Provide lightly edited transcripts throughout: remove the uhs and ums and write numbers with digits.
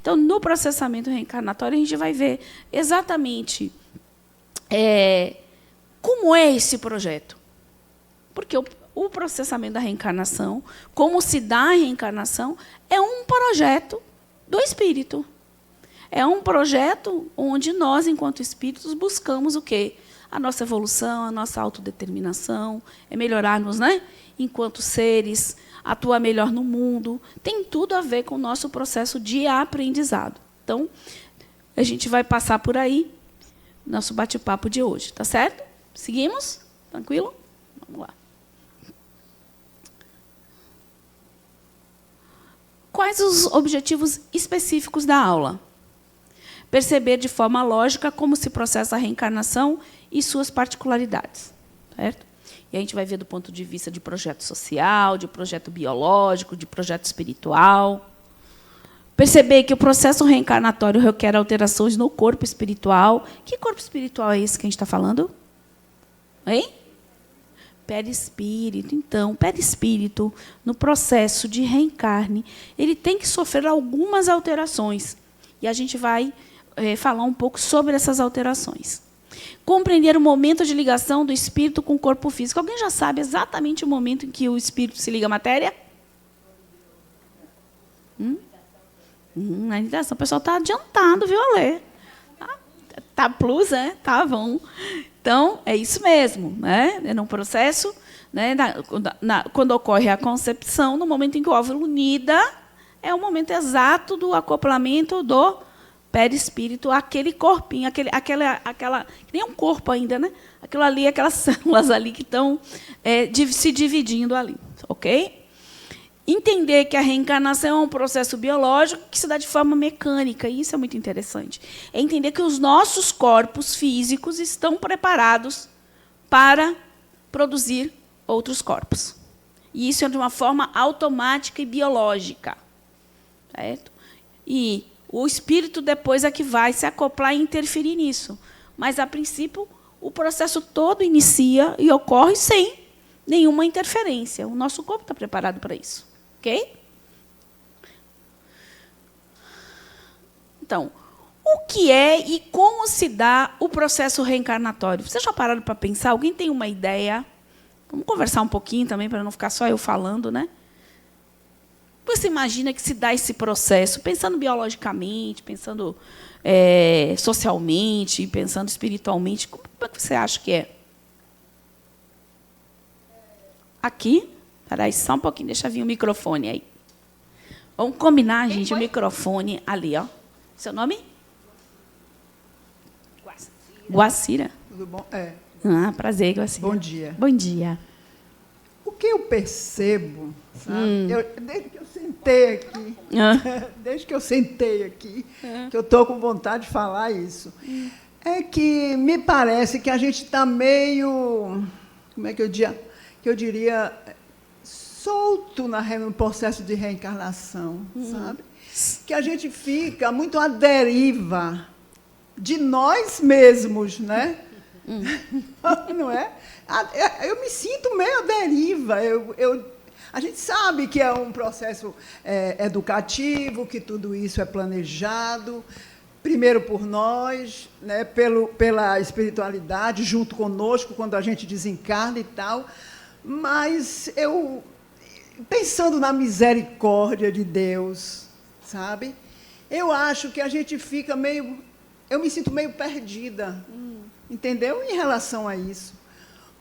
Então, no processamento reencarnatório, a gente vai ver exatamente como é esse projeto. Porque o processamento da reencarnação, como se dá a reencarnação, é um projeto do espírito. É um projeto onde nós, enquanto espíritos, buscamos o quê? A nossa evolução, a nossa autodeterminação, é melhorarmos, né? Enquanto seres, atuar melhor no mundo. Tem tudo a ver com o nosso processo de aprendizado. Então, a gente vai passar por aí, nosso bate-papo de hoje, tá certo? Seguimos? Tranquilo? Vamos lá. Quais os objetivos específicos da aula? Perceber de forma lógica como se processa a reencarnação e suas particularidades. Certo? E a gente vai ver do ponto de vista de projeto social, de projeto biológico, de projeto espiritual. Perceber que o processo reencarnatório requer alterações no corpo espiritual. Que corpo espiritual é esse que a gente está falando? Hein? Perispírito. Então, perispírito, no processo de reencarne, ele tem que sofrer algumas alterações. E a gente vai falar um pouco sobre essas alterações. Compreender o momento de ligação do espírito com o corpo físico. Alguém já sabe exatamente o momento em que o espírito se liga à matéria? A ligação. O pessoal está adiantado, viu, Alê? Tá plus, né? Tá bom. Então, é isso mesmo. Né? É num processo, né, quando ocorre a concepção, no momento em que o óvulo unida, é o momento exato do acoplamento do perispírito, aquele corpinho, aquela que nem é um corpo ainda, né? Aquilo ali, aquelas células ali que estão se dividindo ali, ok? Entender que a reencarnação é um processo biológico que se dá de forma mecânica, e isso é muito interessante. É entender que os nossos corpos físicos estão preparados para produzir outros corpos. E isso é de uma forma automática e biológica. Certo? E o espírito depois é que vai se acoplar e interferir nisso. Mas, a princípio, o processo todo inicia e ocorre sem nenhuma interferência. O nosso corpo está preparado para isso. Ok? Então, o que é e como se dá o processo reencarnatório? Vocês já pararam para pensar? Alguém tem uma ideia? Vamos conversar um pouquinho também, para não ficar só eu falando, né? Você imagina que se dá esse processo, pensando biologicamente, pensando socialmente, pensando espiritualmente, como é que você acha que é? Aqui? Espera aí, só um pouquinho, deixa vir o microfone aí. Vamos combinar, gente, o microfone ali, ó. Seu nome? Guacira. Tudo bom? Prazer, Guacira. Bom dia. Bom dia. O que eu percebo, sabe? Desde que eu sentei aqui, que eu estou com vontade de falar isso, é que me parece que a gente está meio, como é que eu diria, solto no processo de reencarnação, sabe? Que a gente fica muito à deriva de nós mesmos, né? Não é? Eu me sinto meio à deriva. A gente sabe que é um processo educativo, que tudo isso é planejado, primeiro por nós, né, pela espiritualidade, junto conosco, quando a gente desencarna e tal. Mas pensando na misericórdia de Deus, sabe? Eu acho que a gente fica meio... Eu me sinto meio perdida, entendeu? Em relação a isso.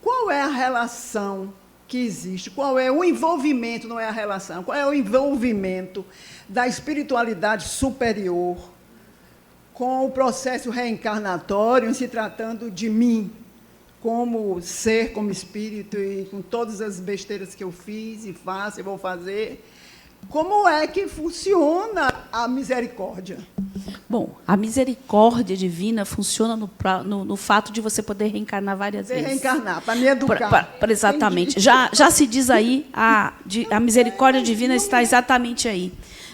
Qual é a relação que existe? Qual é o envolvimento, não é a relação, qual é o envolvimento da espiritualidade superior com o processo reencarnatório, em se tratando de mim, como ser, como espírito, e com todas as besteiras que eu fiz e faço e vou fazer? Como é que funciona a misericórdia? Bom, a misericórdia divina funciona no fato de você poder reencarnar várias vezes. Reencarnar, para me educar. Exatamente. Já se diz aí, a misericórdia divina está exatamente aí.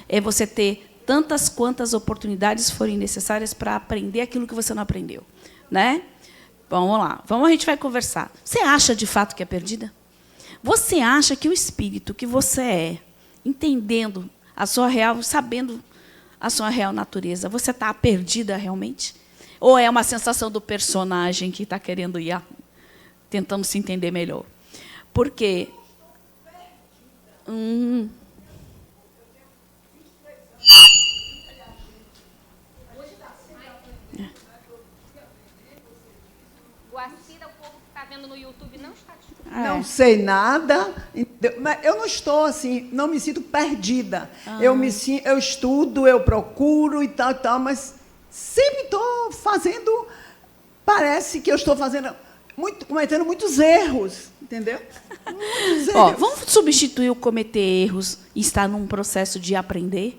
É você ter tantas quantas oportunidades forem necessárias para aprender aquilo que você não aprendeu. Né? Vamos lá, a gente vai conversar. Você acha, de fato, que é perdida? Você acha que o espírito que você é, entendendo a sua real, sabendo a sua real natureza? Você está perdida realmente? Ou é uma sensação do personagem que está querendo ir tentando se entender melhor? Porque... Guacira, o povo que está vendo no YouTube não está te escutando. Não sei nada, mas eu não estou assim, não me sinto perdida. Eu estudo, eu procuro e tal, mas sempre estou fazendo, parece que eu estou fazendo, cometendo muitos erros, entendeu? Muitos erros. Vamos substituir o cometer erros e estar num processo de aprender?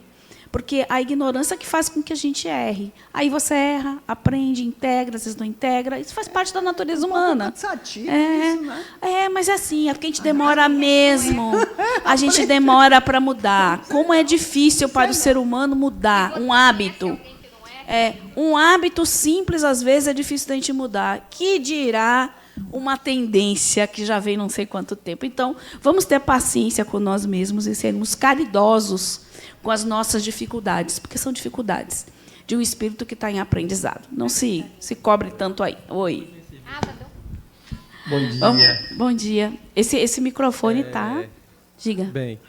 Porque a ignorância que faz com que a gente erre. Aí você erra, aprende, integra, às vezes não integra. Isso faz parte da natureza humana. Cansativo isso, né? Mas é assim, é porque a gente demora mesmo. A gente demora para mudar. Como é difícil para o ser humano mudar um hábito. Um hábito simples, às vezes, é difícil da gente mudar. Que dirá uma tendência que já vem não sei quanto tempo. Então, vamos ter paciência com nós mesmos e sermos caridosos com as nossas dificuldades, porque são dificuldades de um espírito que está em aprendizado. Não se cobre tanto aí. Oi. Bom dia. Bom dia. Esse microfone está... Diga. Bem,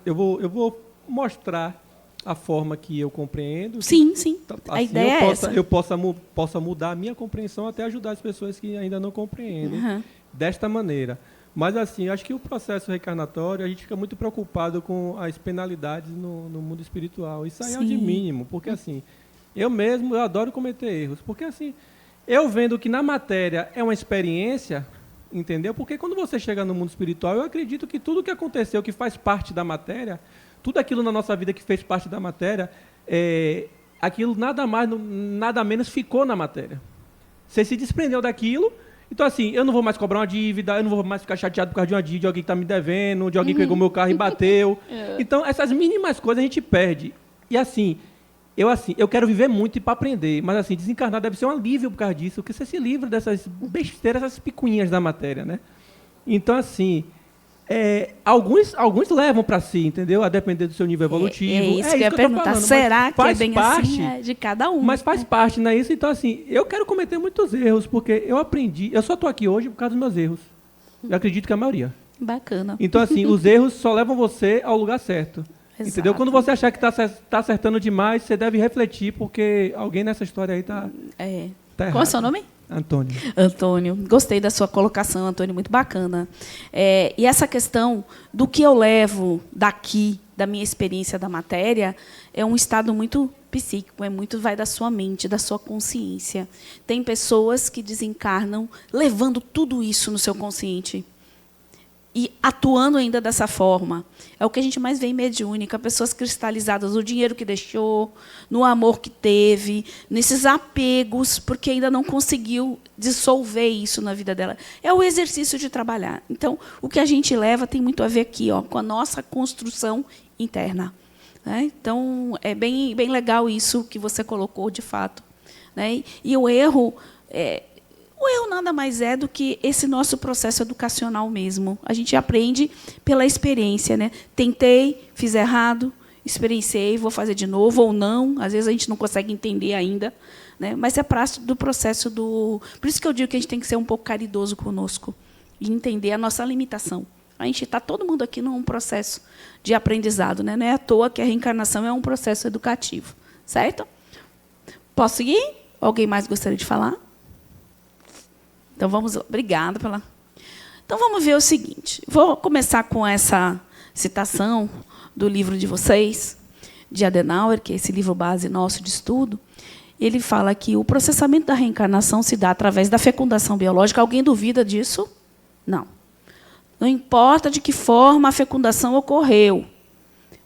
eu vou mostrar a forma que eu compreendo. Sim. Assim, a ideia é essa. Eu possa mudar a minha compreensão até ajudar as pessoas que ainda não compreendem desta maneira. Mas, assim, acho que o processo reencarnatório, a gente fica muito preocupado com as penalidades no mundo espiritual. Isso aí é o de mínimo, porque, assim, eu adoro cometer erros. Porque, assim, eu vendo que na matéria é uma experiência, entendeu? Porque quando você chega no mundo espiritual, eu acredito que tudo que aconteceu, que faz parte da matéria, tudo aquilo na nossa vida que fez parte da matéria, aquilo nada mais, nada menos ficou na matéria. Você se desprendeu daquilo. Então, assim, eu não vou mais cobrar uma dívida, eu não vou mais ficar chateado por causa de uma dívida, de alguém que está me devendo, de alguém que pegou meu carro e bateu. Então, essas mínimas coisas a gente perde. E, assim, eu quero viver muito para aprender, mas, assim, desencarnar deve ser um alívio por causa disso, porque você se livra dessas besteiras, essas picuinhas da matéria, né? Então, assim, alguns levam para si, entendeu? A depender do seu nível evolutivo. É isso que eu ia perguntar. Será que é bem assim? De cada um. Mas faz parte, não é isso? Então, assim, eu quero cometer muitos erros, porque eu aprendi. Eu só estou aqui hoje por causa dos meus erros. Eu acredito que a maioria. Bacana. Então, assim, os erros só levam você ao lugar certo. Exato. Entendeu? Quando você achar que está acertando demais, você deve refletir, porque alguém nessa história aí está errado. Qual é o seu nome? Antônio, gostei da sua colocação, Antônio, muito bacana. E essa questão do que eu levo daqui, da minha experiência da matéria, é um estado muito psíquico, vai da sua mente, da sua consciência. Tem pessoas que desencarnam levando tudo isso no seu consciente e atuando ainda dessa forma. É o que a gente mais vê em mediúnica, pessoas cristalizadas no dinheiro que deixou, no amor que teve, nesses apegos, porque ainda não conseguiu dissolver isso na vida dela. É o exercício de trabalhar. Então, o que a gente leva tem muito a ver aqui, com a nossa construção interna. Né? Então, é bem legal isso que você colocou, de fato. Né? E o erro... O erro nada mais é do que esse nosso processo educacional mesmo. A gente aprende pela experiência, né? Tentei, fiz errado, experienciei, vou fazer de novo ou não. Às vezes a gente não consegue entender ainda, né? Mas é parte do processo do... Por isso que eu digo que a gente tem que ser um pouco caridoso conosco e entender a nossa limitação. A gente está todo mundo aqui num processo de aprendizado, né? Não é à toa que a reencarnação é um processo educativo, certo? Posso seguir? Alguém mais gostaria de falar? Então, vamos... Obrigada pela... Então, vamos ver o seguinte. Vou começar com essa citação do livro de vocês, de Adenauer, que é esse livro base nosso de estudo. Ele fala que o processamento da reencarnação se dá através da fecundação biológica. Alguém duvida disso? Não. Não importa de que forma a fecundação ocorreu,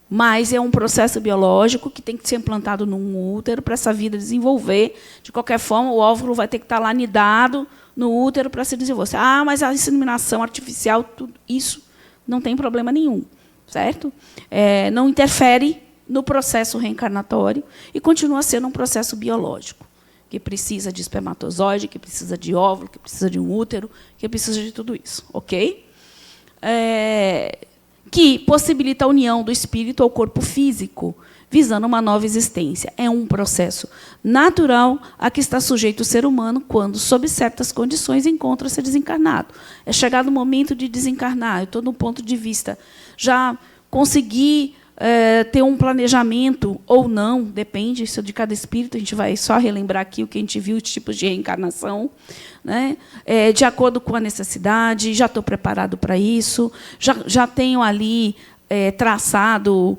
mas é um processo biológico que tem que ser implantado num útero para essa vida desenvolver. De qualquer forma, o óvulo vai ter que estar lá anidado no útero para se desenvolver. Mas a inseminação artificial, tudo isso não tem problema nenhum, certo? Não interfere no processo reencarnatório e continua sendo um processo biológico, que precisa de espermatozoide, que precisa de óvulo, que precisa de um útero, que precisa de tudo isso, ok? Que possibilita a união do espírito ao corpo físico, visando uma nova existência. É um processo natural a que está sujeito o ser humano quando, sob certas condições, encontra-se desencarnado. É chegado o momento de desencarnar. Eu estou no ponto de vista, já consegui ter um planejamento ou não, depende isso de cada espírito, a gente vai só relembrar aqui o que a gente viu, os tipos de reencarnação, né? De acordo com a necessidade, já estou preparado para isso, já tenho ali traçado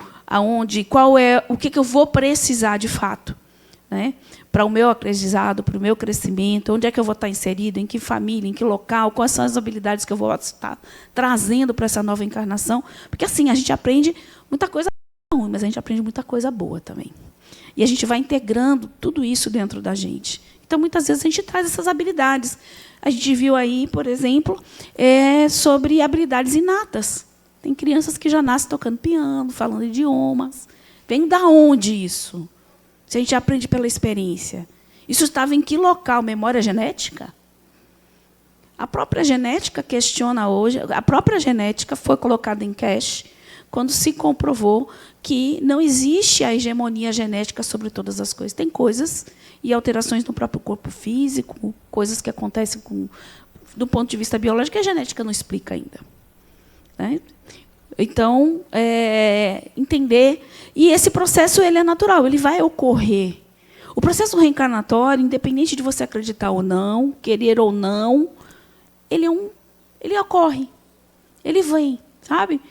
o que eu vou precisar de fato, né? Para o meu aprendizado, para o meu crescimento, onde é que eu vou estar inserido, em que família, em que local, quais são as habilidades que eu vou estar trazendo para essa nova encarnação. Porque, assim, a gente aprende muita coisa ruim, mas a gente aprende muita coisa boa também. E a gente vai integrando tudo isso dentro da gente. Então, muitas vezes, a gente traz essas habilidades. A gente viu aí, por exemplo, sobre habilidades inatas. Tem crianças que já nascem tocando piano, falando idiomas. Vem da onde isso? Se a gente aprende pela experiência. Isso estava em que local? Memória genética? A própria genética questiona hoje. A própria genética foi colocada em cache quando se comprovou que não existe a hegemonia genética sobre todas as coisas. Tem coisas e alterações no próprio corpo físico, coisas que acontecem do ponto de vista biológico, que a genética não explica ainda. Né? Então, entender... E esse processo ele é natural, ele vai ocorrer. O processo reencarnatório, independente de você acreditar ou não, querer ou não, ele ocorre. Ele vem, sabe?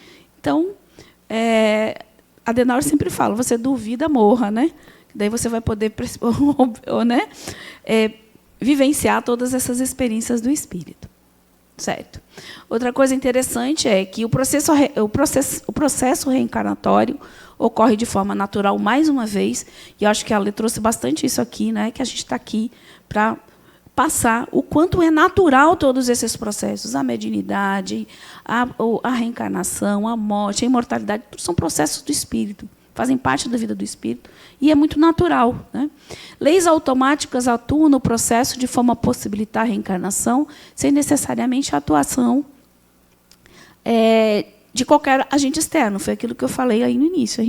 Então, Adenauer sempre fala, você duvida, morra, né? Daí você vai poder né? Vivenciar todas essas experiências do espírito. Certo. Outra coisa interessante é que o processo reencarnatório ocorre de forma natural mais uma vez, e eu acho que a Ale trouxe bastante isso aqui, né, que a gente está aqui para passar o quanto é natural todos esses processos, a mediunidade, a reencarnação, a morte, a imortalidade, tudo são processos do espírito, fazem parte da vida do espírito, e é muito natural. Né? Leis automáticas atuam no processo de forma a possibilitar a reencarnação, sem necessariamente a atuação de qualquer agente externo. Foi aquilo que eu falei aí no início.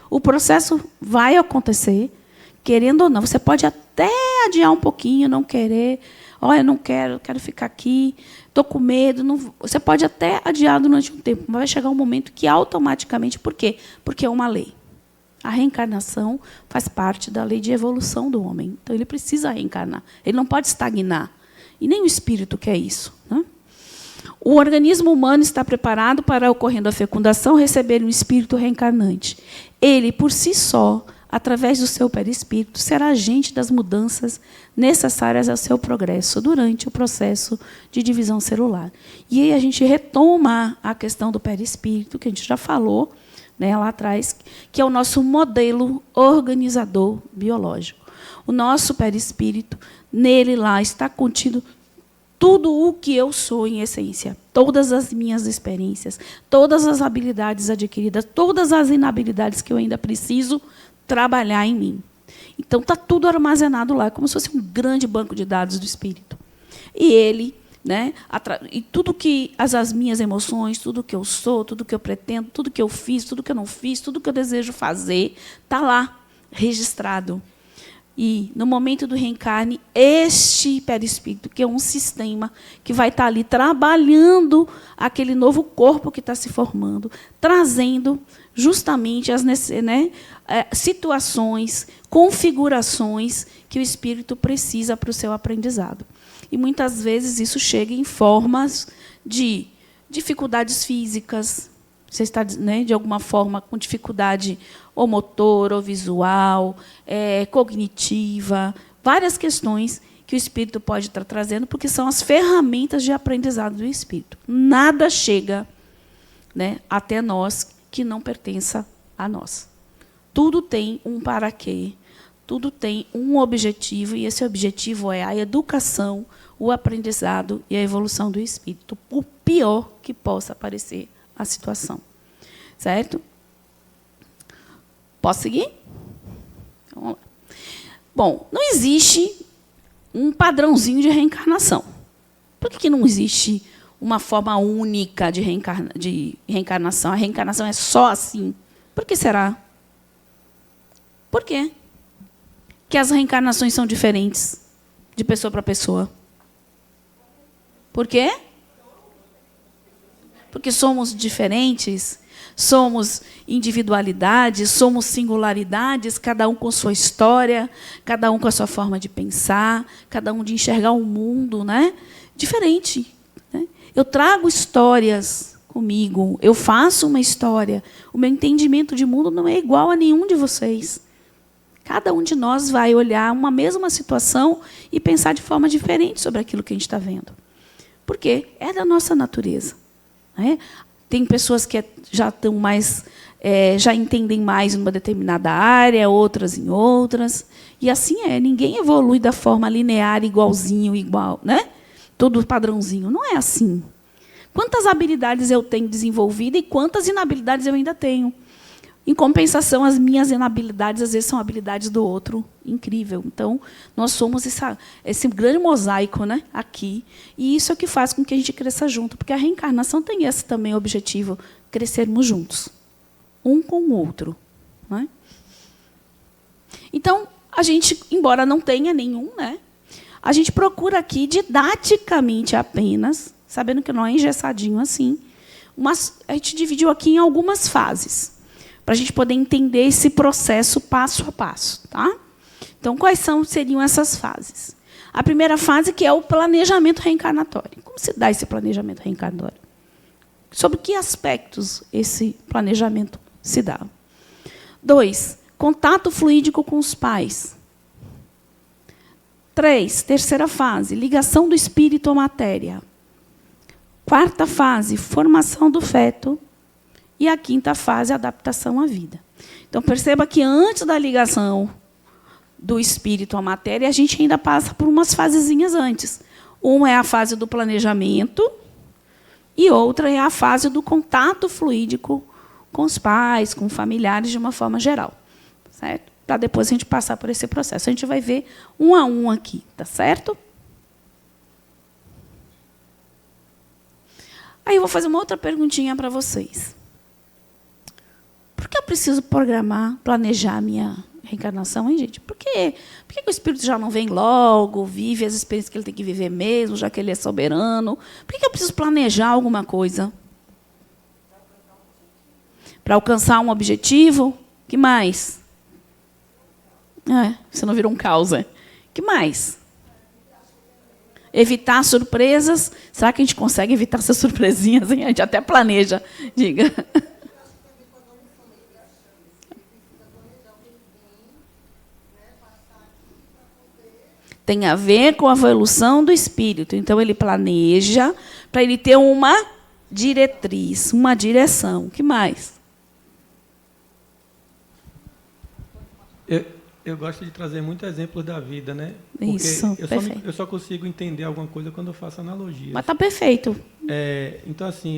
O processo vai acontecer, querendo ou não. Você pode até adiar um pouquinho, não querer. Eu não quero ficar aqui, estou com medo. Não... Você pode até adiar durante um tempo, mas vai chegar um momento que automaticamente... Por quê? Porque é uma lei. A reencarnação faz parte da lei de evolução do homem. Então, ele precisa reencarnar. Ele não pode estagnar. E nem o espírito quer isso. Né? O organismo humano está preparado para, ocorrendo a fecundação, receber um espírito reencarnante. Ele, por si só, através do seu perispírito, será agente das mudanças necessárias ao seu progresso durante o processo de divisão celular. E aí a gente retoma a questão do perispírito, que a gente já falou, né, lá atrás, que é o nosso modelo organizador biológico. O nosso perispírito, nele lá está contido tudo o que eu sou em essência, todas as minhas experiências, todas as habilidades adquiridas, todas as inabilidades que eu ainda preciso trabalhar em mim. Então, está tudo armazenado lá, como se fosse um grande banco de dados do espírito. E ele, né, e tudo que as minhas emoções, tudo que eu sou, tudo que eu pretendo, tudo que eu fiz, tudo que eu não fiz, tudo que eu desejo fazer, está lá, registrado. E, no momento do reencarne, este perispírito, que é um sistema que vai estar ali trabalhando aquele novo corpo que está se formando, trazendo justamente as situações, configurações que o espírito precisa para o seu aprendizado. E, muitas vezes, isso chega em formas de dificuldades físicas. Você está, né, de alguma forma, com dificuldade ou motor, ou visual, cognitiva, várias questões que o espírito pode estar trazendo, porque são as ferramentas de aprendizado do espírito. Nada chega, né, até nós que não pertença a nós. Tudo tem um para quê, tudo tem um objetivo, e esse objetivo é a educação, o aprendizado e a evolução do espírito, por pior que possa parecer a situação. Certo? Posso seguir? Vamos lá. Bom, não existe um padrãozinho de reencarnação. Por que não existe uma forma única de reencarnação? A reencarnação é só assim. Por que será? Por quê? Que as reencarnações são diferentes de pessoa para pessoa. Por quê? Porque somos diferentes, somos individualidades, somos singularidades, cada um com sua história, cada um com a sua forma de pensar, cada um de enxergar o mundo, né? Diferente. Né? Eu trago histórias comigo, eu faço uma história. O meu entendimento de mundo não é igual a nenhum de vocês. Cada um de nós vai olhar uma mesma situação e pensar de forma diferente sobre aquilo que a gente está vendo. Porque é da nossa natureza. Né? Tem pessoas que já estão mais, já entendem mais em uma determinada área, outras em outras. E assim é. Ninguém evolui da forma linear, igualzinho, igual, né? Todo padrãozinho. Não é assim. Quantas habilidades eu tenho desenvolvida e quantas inabilidades eu ainda tenho? Em compensação, as minhas inabilidades, às vezes, são habilidades do outro. Incrível. Então, nós somos esse grande mosaico, né, aqui. E isso é o que faz com que a gente cresça junto. Porque a reencarnação tem esse também objetivo, crescermos juntos. Um com o outro. Né? Então, a gente, embora não tenha nenhum, né, a gente procura aqui, didaticamente apenas, sabendo que não é engessadinho assim, a gente dividiu aqui em algumas fases, para a gente poder entender esse processo passo a passo. Tá? Então, quais seriam essas fases? A primeira fase, que é o planejamento reencarnatório. Como se dá esse planejamento reencarnatório? Sobre que aspectos esse planejamento se dá? 2, contato fluídico com os pais. 3, terceira fase, ligação do espírito à matéria. 4ª fase, formação do feto. E a 5ª fase, adaptação à vida. Então, perceba que antes da ligação do espírito à matéria, a gente ainda passa por umas fasezinhas antes. Uma é a fase do planejamento e outra é a fase do contato fluídico com os pais, com familiares, de uma forma geral. Certo? Para depois a gente passar por esse processo. A gente vai ver um a um aqui, tá certo? Aí eu vou fazer uma outra perguntinha para vocês. Por que eu preciso programar, planejar a minha reencarnação, hein, gente? Por que o espírito já não vem logo, vive as experiências que ele tem que viver mesmo, já que ele é soberano? Por que eu preciso planejar alguma coisa? Para alcançar um objetivo? Que mais? Você não virou um caos, é? Que mais? Evitar surpresas. Será que a gente consegue evitar essas surpresinhas, hein? A gente até planeja. Diga. Tem a ver com a evolução do espírito. Então, ele planeja para ele ter uma diretriz, uma direção. O que mais? Eu gosto de trazer muitos exemplos da vida, né? Porque isso, eu só consigo entender alguma coisa quando eu faço analogia. Mas está perfeito. Então, assim,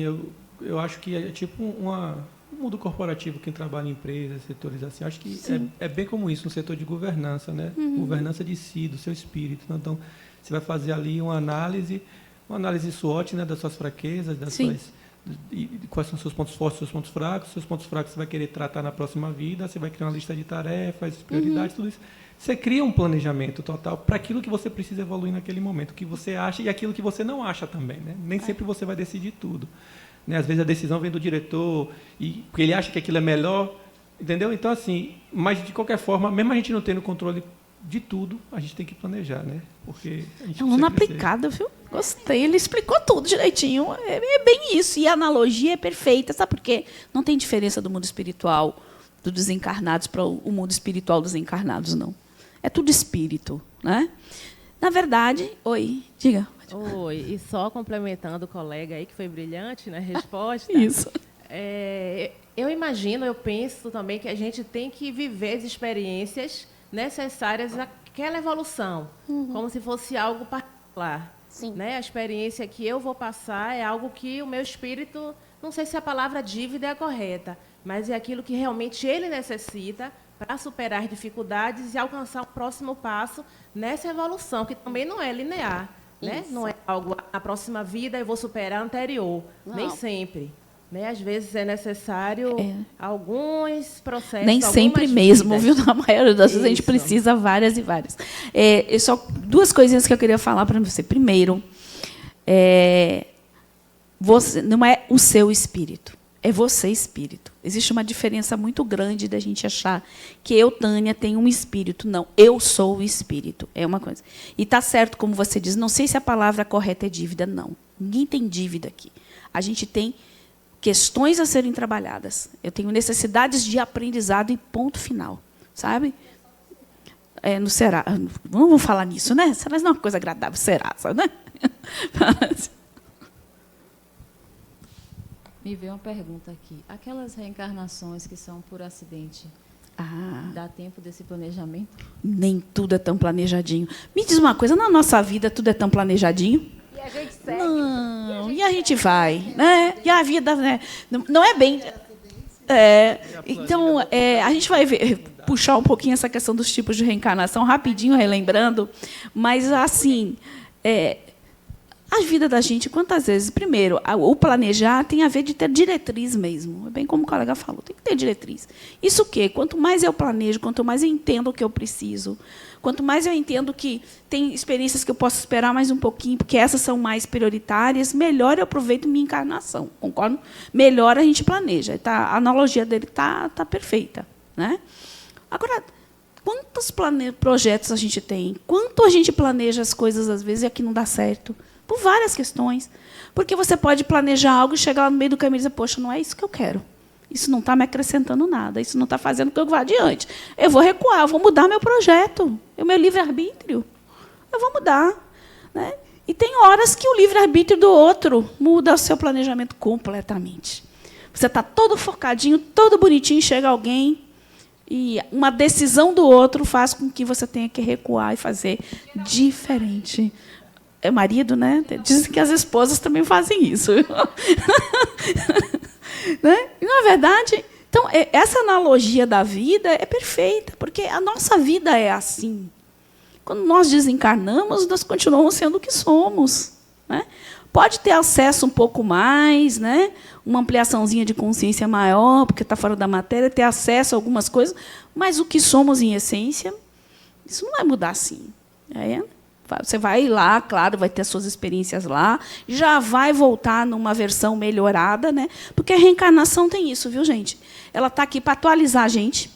eu acho que é tipo um mundo corporativo, quem trabalha em empresas, setores assim, acho que é bem como isso, no setor de governança, né? Governança de si, do seu espírito. Então, você vai fazer ali uma análise SWOT, né, das suas fraquezas, quais são os seus pontos fortes, seus pontos fracos. Seus pontos fracos você vai querer tratar na próxima vida, você vai criar uma lista de tarefas, prioridades, tudo isso. Você cria um planejamento total para aquilo que você precisa evoluir naquele momento, o que você acha e aquilo que você não acha também, né? Nem sempre você vai decidir tudo. Né? Às vezes a decisão vem do diretor, porque ele acha que aquilo é melhor, entendeu? Então, assim, mas de qualquer forma, mesmo a gente não tendo controle de tudo, a gente tem que planejar, né? Porque a gente aluno aplicado, viu? Gostei, ele explicou tudo direitinho. É bem isso. E a analogia é perfeita, sabe por quê? Não tem diferença do mundo espiritual dos desencarnados para o mundo espiritual dos encarnados, não. É tudo espírito, né? Na verdade, oi, diga. Oi, e só complementando o colega aí, que foi brilhante na resposta. Isso. Eu imagino, eu penso também que a gente tem que viver as experiências necessárias àquela evolução, como se fosse algo particular. Sim. Né? A experiência que eu vou passar é algo que o meu espírito, não sei se a palavra dívida é a correta, mas é aquilo que realmente ele necessita para superar as dificuldades e alcançar o próximo passo nessa evolução, que também não é linear. Né? Não é algo, na próxima vida eu vou superar a anterior. Não. Nem sempre. Né? Às vezes é necessário alguns processos. Nem sempre mesmo, viu? Na maioria das vezes a gente Isso. precisa várias e várias. Só duas coisinhas que eu queria falar para você. Primeiro, você não é o seu espírito, é você espírito. Existe uma diferença muito grande da gente achar que eu, Tânia, tenho um espírito. Não, eu sou o espírito. É uma coisa. E está certo, como você diz, não sei se a palavra correta é dívida, não. Ninguém tem dívida aqui. A gente tem questões a serem trabalhadas. Eu tenho necessidades de aprendizado e ponto final, sabe? No Será. Vamos falar nisso, né? Será não é uma coisa agradável, Serasa, né? Me veio uma pergunta aqui. Aquelas reencarnações que são por acidente, dá tempo desse planejamento? Nem tudo é tão planejadinho. Me diz uma coisa, na nossa vida tudo é tão planejadinho? E a gente segue. Não, e a gente vai, né? E a vida, né? Não é bem. Então, a gente vai puxar um pouquinho essa questão dos tipos de reencarnação, rapidinho, relembrando, mas, assim, a vida da gente, quantas vezes, primeiro, o planejar tem a ver de ter diretriz mesmo, é bem como o colega falou, tem que ter diretriz. Isso o quê? Quanto mais eu planejo, quanto mais eu entendo o que eu preciso, quanto mais eu entendo que tem experiências que eu posso esperar mais um pouquinho, porque essas são mais prioritárias, melhor eu aproveito minha encarnação, concordo? Melhor a gente planeja. A analogia dele tá perfeita, né? Agora, quantos projetos a gente tem? Quanto a gente planeja as coisas, às vezes, e aqui não dá certo? Por várias questões. Porque você pode planejar algo e chegar lá no meio do caminho e dizer, poxa, não é isso que eu quero. Isso não está me acrescentando nada, isso não está fazendo com que eu vá adiante. Eu vou recuar, eu vou mudar meu projeto, o meu livre-arbítrio. Eu vou mudar. Né? E tem horas que o livre-arbítrio do outro muda o seu planejamento completamente. Você está todo focadinho, todo bonitinho, chega alguém e uma decisão do outro faz com que você tenha que recuar e fazer diferente. É marido, né? Dizem que as esposas também fazem isso. Né? E, na verdade, então, essa analogia da vida é perfeita, porque a nossa vida é assim. Quando nós desencarnamos, nós continuamos sendo o que somos. Né? Pode ter acesso um pouco mais, né? Uma ampliaçãozinha de consciência maior, porque está fora da matéria, ter acesso a algumas coisas, mas o que somos em essência, isso não vai mudar assim. Você vai lá, claro, vai ter as suas experiências lá, já vai voltar numa versão melhorada, né? Porque a reencarnação tem isso, viu, gente? Ela está aqui para atualizar a gente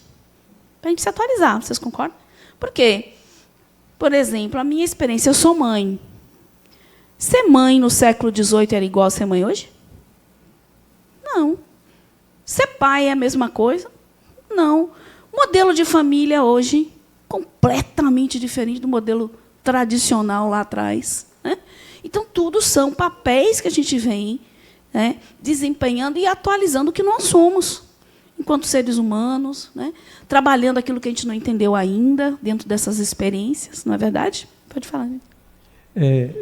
se atualizar, vocês concordam? Por quê? Por exemplo, a minha experiência, eu sou mãe. Ser mãe no século XVIII era igual a ser mãe hoje? Não. Ser pai é a mesma coisa? Não. O modelo de família hoje, completamente diferente do modelo tradicional lá atrás. Né? Então, tudo são papéis que a gente vem, né, desempenhando e atualizando o que nós somos, enquanto seres humanos, né, trabalhando aquilo que a gente não entendeu ainda, dentro dessas experiências, não é verdade? Pode falar. Né?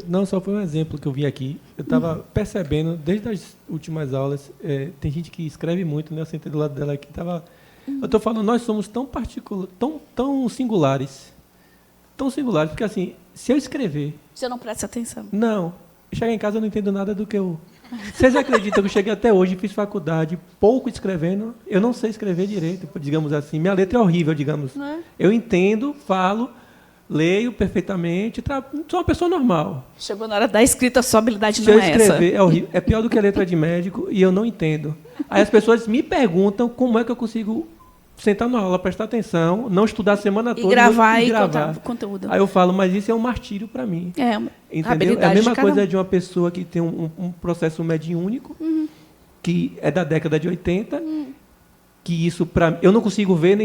Não, só foi um exemplo que eu vi aqui. Eu estava percebendo, desde as últimas aulas, tem gente que escreve muito, né? Eu sentei do lado dela aqui, eu estou falando, nós somos tão tão singulares, porque, assim, se eu escrever... Você não presta atenção. Não. Eu chego em casa, eu não entendo nada do que eu... Vocês acreditam que eu cheguei até hoje, fiz faculdade, pouco escrevendo, eu não sei escrever direito, digamos assim. Minha letra é horrível, digamos. Não é? Eu entendo, falo, leio perfeitamente, sou uma pessoa normal. Chegou na hora da escrita, a sua habilidade Se não eu é escrever, essa. é horrível. É pior do que a letra de médico e eu não entendo. Aí as pessoas me perguntam como é que eu consigo sentar na aula, prestar atenção, não estudar a semana toda E gravar e contar o conteúdo. Aí eu falo, mas isso é um martírio para mim. Entendeu? É a habilidade mesma de cada coisa de uma pessoa que tem um processo mediúnico, que é da década de 80, que isso para eu não consigo ver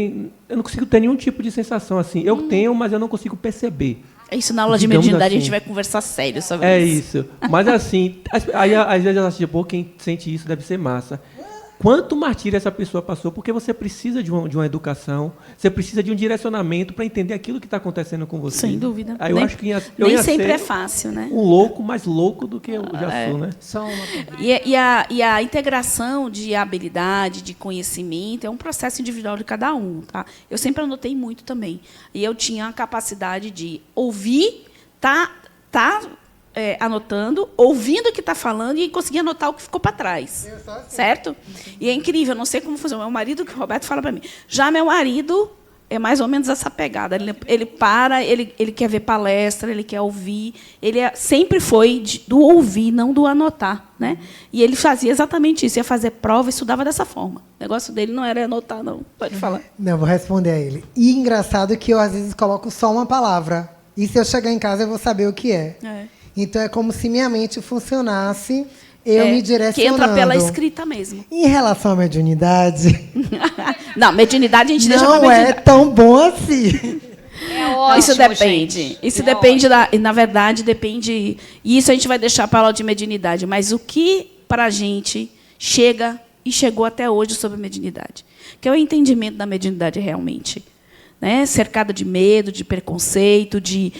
eu não consigo ter nenhum tipo de sensação assim. Eu tenho, mas eu não consigo perceber. Isso na aula de Digamos mediunidade assim. a gente vai conversar sério sobre isso. Mas assim, aí às vezes eu acho, pô, quem sente isso deve ser massa. Quanto martírio essa pessoa passou, porque você precisa de uma educação, você precisa de um direcionamento para entender aquilo que está acontecendo com você. Sem dúvida. Aí eu acho que eu nem ia sempre ser é fácil, né? um louco, mais louco do que eu já sou, né? Só uma E a integração de habilidade, de conhecimento, é um processo individual de cada um. Tá? Eu sempre anotei muito também. E eu tinha a capacidade de ouvir, anotando, ouvindo o que está falando e conseguir anotar o que ficou para trás. Certo? E é incrível, eu não sei como funciona. Meu marido, que o Roberto fala para mim. Já meu marido é mais ou menos essa pegada. Ele para, ele quer ver palestra, ele quer ouvir. Ele sempre foi do ouvir, não do anotar. Né? E ele fazia exatamente isso. Ia fazer prova e estudava dessa forma. O negócio dele não era anotar, não. Pode falar. Não, vou responder a ele. E engraçado que eu, às vezes, coloco só uma palavra. E se eu chegar em casa, eu vou saber o que é. Então, é como se minha mente funcionasse, eu me direcionando. Que entra pela escrita mesmo. Em relação à mediunidade... Não, mediunidade a gente deixa para mediunidade. Não é tão bom assim. É ótimo, isso depende. Gente. Isso depende, na verdade, depende... E isso a gente vai deixar para a aula de mediunidade. Mas o que, para a gente, chega e chegou até hoje sobre mediunidade? Que é o entendimento da mediunidade realmente. Né? Cercado de medo, de preconceito, de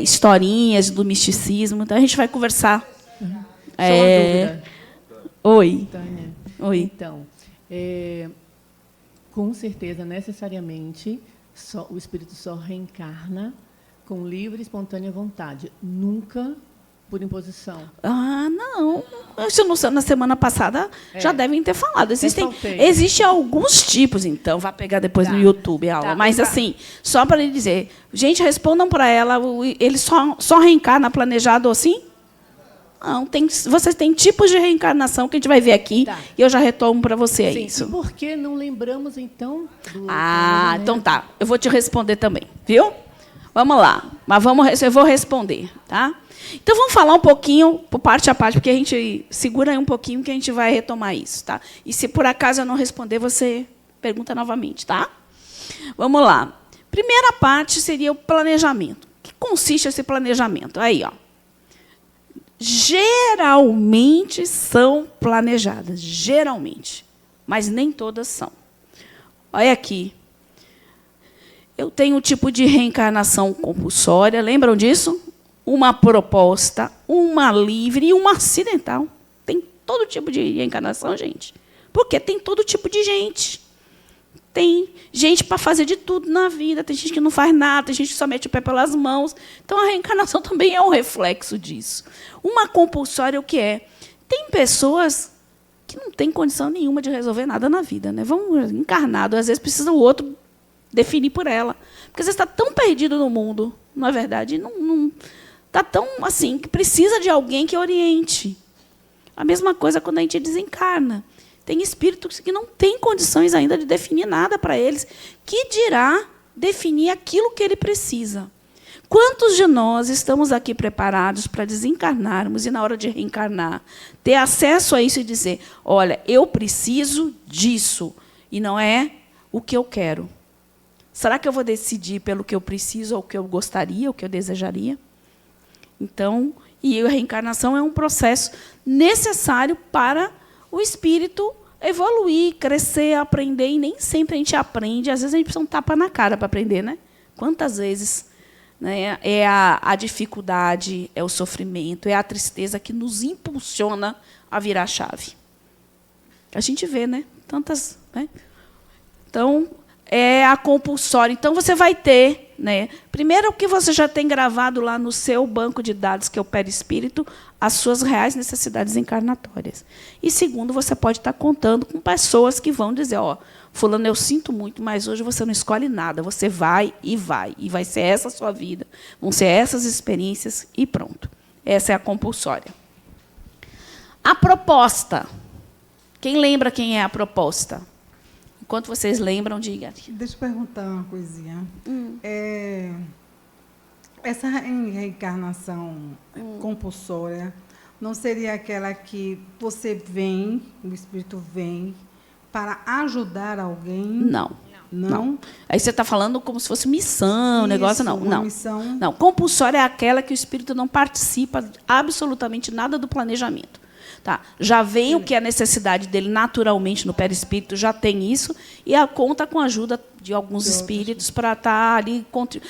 historinhas do misticismo. Então, a gente vai conversar. Só uma dúvida. Oi. Tânia. Oi. Então, com certeza, necessariamente, o espírito só reencarna com livre e espontânea vontade. Nunca por imposição. Ah, não. Na semana passada já devem ter falado. Existem alguns tipos, então. Vai pegar depois no YouTube a aula. Mas, assim, só para lhe dizer, gente, respondam para ela, ele só reencarna planejado assim? Não, vocês têm tipos de reencarnação que a gente vai ver aqui, e eu já retomo para você isso. E por que não lembramos, então, do então tá. Eu vou te responder também, viu? Vamos lá. Mas eu vou responder, tá? Então, vamos falar um pouquinho, por parte a parte, porque a gente segura aí um pouquinho que a gente vai retomar isso, tá? E se por acaso eu não responder, você pergunta novamente, tá? Vamos lá. Primeira parte seria o planejamento. O que consiste esse planejamento? Aí, ó. Geralmente são planejadas, geralmente, mas nem todas são. Olha aqui. Eu tenho um tipo de reencarnação compulsória, lembram disso? Uma proposta, uma livre e uma acidental. Tem todo tipo de reencarnação, gente. Porque tem todo tipo de gente. Tem gente para fazer de tudo na vida, tem gente que não faz nada, tem gente que só mete o pé pelas mãos. Então, a reencarnação também é um reflexo disso. Uma compulsória, o que é? Tem pessoas que não têm condição nenhuma de resolver nada na vida. Né? Vão encarnado, às vezes precisa o outro definir por ela. Porque às vezes está tão perdido no mundo, não é verdade? Não está tão assim, que precisa de alguém que oriente. A mesma coisa quando a gente desencarna. Tem espíritos que não têm condições ainda de definir nada para eles, que dirá definir aquilo que ele precisa. Quantos de nós estamos aqui preparados para desencarnarmos e, na hora de reencarnar, ter acesso a isso e dizer, olha, eu preciso disso, e não é o que eu quero? Será que eu vou decidir pelo que eu preciso, ou o que eu gostaria, ou o que eu desejaria? Então, e a reencarnação é um processo necessário para o espírito evoluir, crescer, aprender, e nem sempre a gente aprende. Às vezes a gente precisa um tapa na cara para aprender, né? Quantas vezes, né, é a dificuldade, é o sofrimento, é a tristeza que nos impulsiona a virar a chave. A gente vê, né? Tantas, né? Então, é a compulsória. Então, você vai ter, né, primeiro, o que você já tem gravado lá no seu banco de dados, que é o perispírito, as suas reais necessidades encarnatórias. E, segundo, você pode estar contando com pessoas que vão dizer, ó, fulano, eu sinto muito, mas hoje você não escolhe nada, você vai, e vai ser essa a sua vida, vão ser essas experiências, e pronto. Essa é a compulsória. A proposta. Quem lembra quem é a proposta? Enquanto vocês lembram, diga. Deixa eu perguntar uma coisinha. Essa reencarnação compulsória não seria aquela que você vem, o espírito vem, para ajudar alguém? Não. Não? Aí você está falando como se fosse missão, Isso, negócio, não. Uma missão. Não, compulsória é aquela que o espírito não participa absolutamente nada do planejamento. Tá. Já vem o que é a necessidade dele naturalmente no perispírito, já tem isso, e conta com a ajuda de alguns espíritos para estar ali,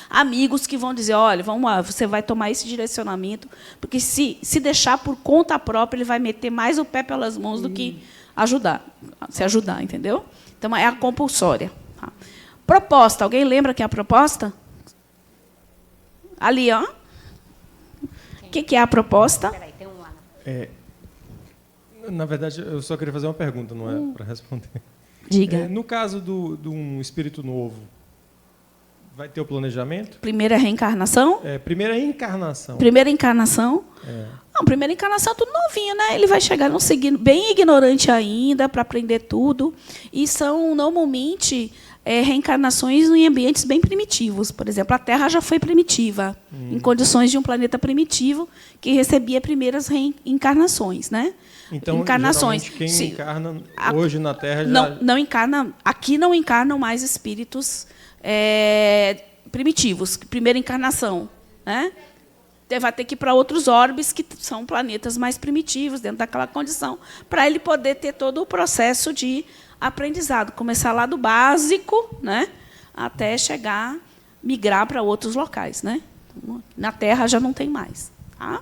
amigos que vão dizer, olha, vamos lá, você vai tomar esse direcionamento, porque se deixar por conta própria, ele vai meter mais o pé pelas mãos do que se ajudar, entendeu? Então, é a compulsória. Tá. Proposta, alguém lembra que é a proposta? Ali, ó. que é a proposta? Peraí, tem um lá. Na verdade, eu só queria fazer uma pergunta, não é para responder. Diga. No caso de um espírito novo, vai ter o planejamento? Primeira reencarnação? Primeira encarnação. Primeira encarnação? Não, primeira encarnação é tudo novinho, né? Ele vai chegar bem ignorante ainda para aprender tudo. E são, normalmente, reencarnações em ambientes bem primitivos. Por exemplo, a Terra já foi primitiva, em condições de um planeta primitivo que recebia primeiras reencarnações, né? Então, encarnações. Quem encarna hoje na Terra não encarna. Aqui não encarnam mais espíritos primitivos, primeira encarnação, né? Vai ter que ir para outros orbes que são planetas mais primitivos, dentro daquela condição, para ele poder ter todo o processo de aprendizado, começar lá do básico, né, até chegar, migrar para outros locais, né? Na Terra já não tem mais. Tá?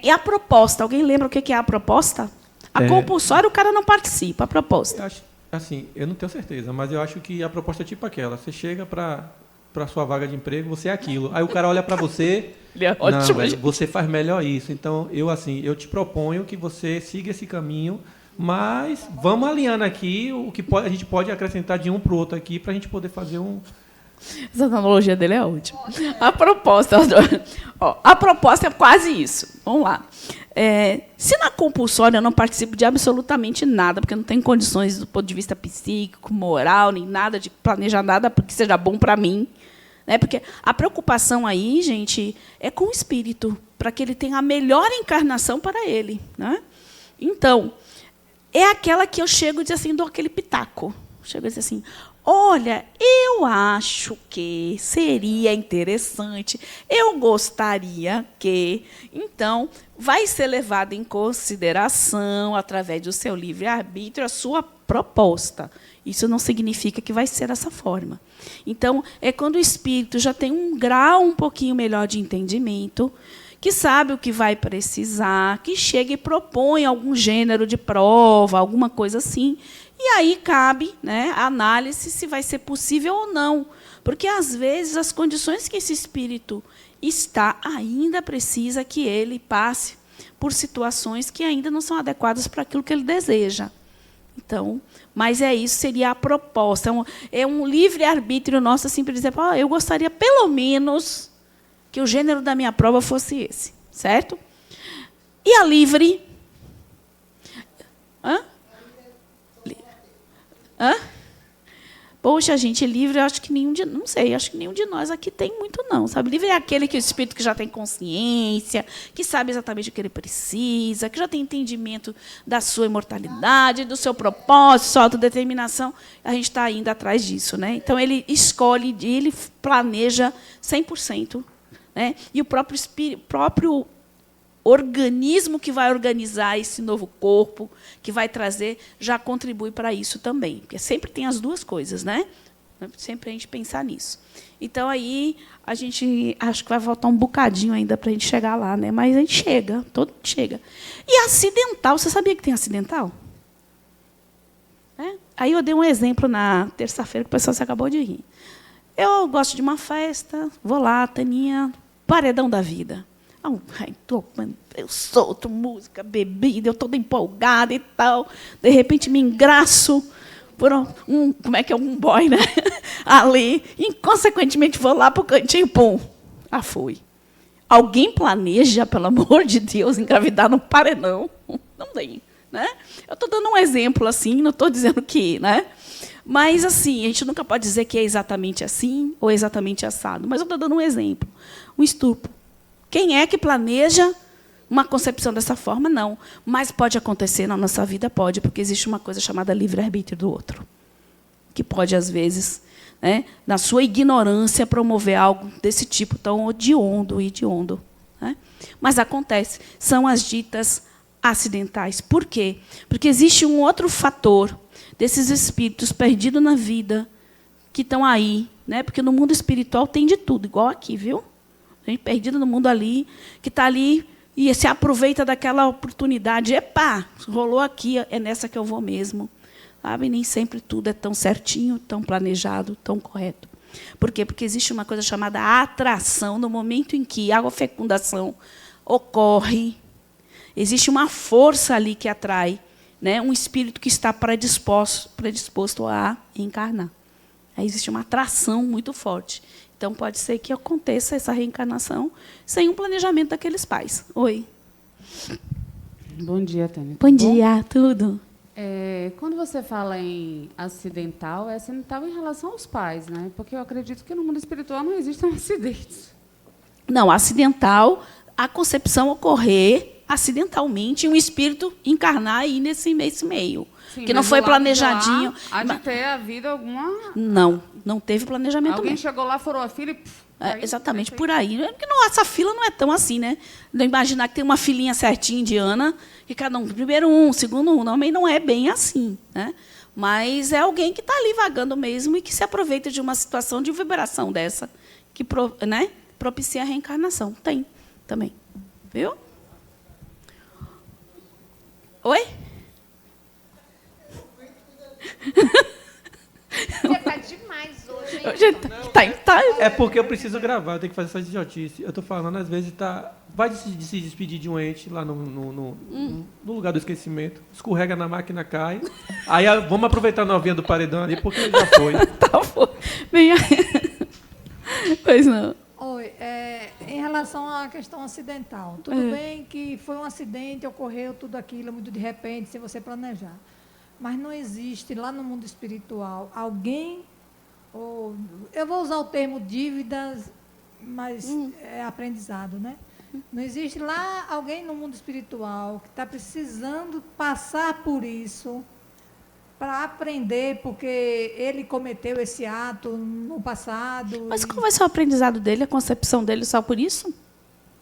E a proposta, alguém lembra o que é a proposta? A compulsória o cara não participa, a proposta. Assim, eu não tenho certeza, mas eu acho que a proposta é tipo aquela. Você chega para a sua vaga de emprego, você é aquilo. Aí o cara olha para você, não, você faz melhor isso. Então, eu te proponho que você siga esse caminho, mas vamos alinhando aqui o que a gente pode acrescentar de um para o outro aqui, para a gente poder fazer um... Essa analogia dele é ótima. A proposta é quase isso. Vamos lá. Se na compulsória eu não participo de absolutamente nada, porque eu não tenho condições do ponto de vista psíquico, moral, nem nada, de planejar nada que seja bom para mim, né? Porque a preocupação aí, gente, é com o espírito, para que ele tenha a melhor encarnação para ele, né? Então, é aquela que eu chego e diz assim, dou aquele pitaco. Chego e diz assim, olha, eu acho que seria interessante, eu gostaria que... Então, vai ser levado em consideração, através do seu livre-arbítrio, a sua proposta. Isso não significa que vai ser dessa forma. Então, é quando o espírito já tem um grau um pouquinho melhor de entendimento, que sabe o que vai precisar, que chega e propõe algum gênero de prova, alguma coisa assim, e aí cabe, né, a análise se vai ser possível ou não. Porque, às vezes, as condições que esse espírito está ainda precisa que ele passe por situações que ainda não são adequadas para aquilo que ele deseja. Então, mas isso seria a proposta. É um livre-arbítrio nosso, assim, para dizer, eu gostaria, pelo menos, que o gênero da minha prova fosse esse. Certo? E a livre... Poxa, gente, livre, eu acho que nenhum de... Não sei, acho que nenhum de nós aqui tem muito, não. Sabe? Livre é aquele que o espírito que já tem consciência, que sabe exatamente o que ele precisa, que já tem entendimento da sua imortalidade, do seu propósito, sua autodeterminação. A gente está indo atrás disso, né? Então, ele escolhe, ele planeja 100%. Né? E o próprio organismo que vai organizar esse novo corpo, que vai trazer, já contribui para isso também. Porque sempre tem as duas coisas, né? Sempre a gente pensar nisso. Então, aí, a gente acho que vai faltar um bocadinho ainda para a gente chegar lá, né? Mas a gente chega, todo mundo chega. E acidental, você sabia que tem acidental? Aí eu dei um exemplo na terça-feira que o pessoal se acabou de rir. Eu gosto de uma festa, vou lá, Taninha, paredão da vida. Eu solto música, bebida, eu toda empolgada e tal. De repente, me engraço por um boy, né? Ali. Inconsequentemente, vou lá para o cantinho, pum. Fui. Alguém planeja, pelo amor de Deus, engravidar no paredão? Não tem. Né? Eu estou dando um exemplo assim, não estou dizendo que... Né? Mas, assim, a gente nunca pode dizer que é exatamente assim ou exatamente assado. Mas eu estou dando um exemplo. Um estupro. Quem é que planeja uma concepção dessa forma? Não. Mas pode acontecer na nossa vida? Pode, porque existe uma coisa chamada livre-arbítrio do outro, que pode, às vezes, né, na sua ignorância, promover algo desse tipo tão hediondo. Né? Mas acontece. São as ditas acidentais. Por quê? Porque existe um outro fator desses espíritos perdidos na vida, que estão aí. Né? Porque no mundo espiritual tem de tudo, igual aqui, viu? Gente perdida no mundo ali, que está ali e se aproveita daquela oportunidade. Epá, rolou aqui, é nessa que eu vou mesmo. Sabe? Nem sempre tudo é tão certinho, tão planejado, tão correto. Por quê? Porque existe uma coisa chamada atração. No momento em que a fecundação ocorre, existe uma força ali que atrai, né, um espírito que está predisposto a encarnar. Aí existe uma atração muito forte. Então, pode ser que aconteça essa reencarnação sem um planejamento daqueles pais. Oi. Bom dia, Tânia. Bom dia, tudo. Quando você fala em acidental, é acidental em relação aos pais, né? Porque eu acredito que no mundo espiritual não existem acidentes. Não, acidental, a concepção ocorrer acidentalmente, um espírito encarnar aí nesse meio. Sim, que não foi planejadinho. Há de ter havido alguma... Não teve planejamento. Alguém mesmo. Chegou lá, furou a fila e... Exatamente, por aí. Porque essa fila não é tão assim, né? Não imaginar que tem uma filinha certinha indiana, que cada um, primeiro um, segundo um, também não é bem assim, né? Mas é alguém que está ali vagando mesmo e que se aproveita de uma situação de vibração dessa, que, né, propicia a reencarnação. Tem também. Viu? Oi? Você está demais hoje, hein? Hoje tá. É porque eu preciso gravar, eu tenho que fazer essa idiotice. Eu estou falando, às vezes, vai se despedir de um ente lá no lugar do esquecimento, escorrega na máquina, cai. Aí vamos aproveitar a novinha do paredão ali, porque já foi. Tá, foi. Bem, pois não. Oi, em relação à questão acidental, tudo bem que foi um acidente, ocorreu tudo aquilo muito de repente, sem você planejar. Mas não existe lá no mundo espiritual alguém, eu vou usar o termo dívidas, mas é aprendizado, né? Não existe lá alguém no mundo espiritual que está precisando passar por isso para aprender, porque ele cometeu esse ato no passado. Mas qual vai ser o aprendizado dele, a concepção dele só por isso?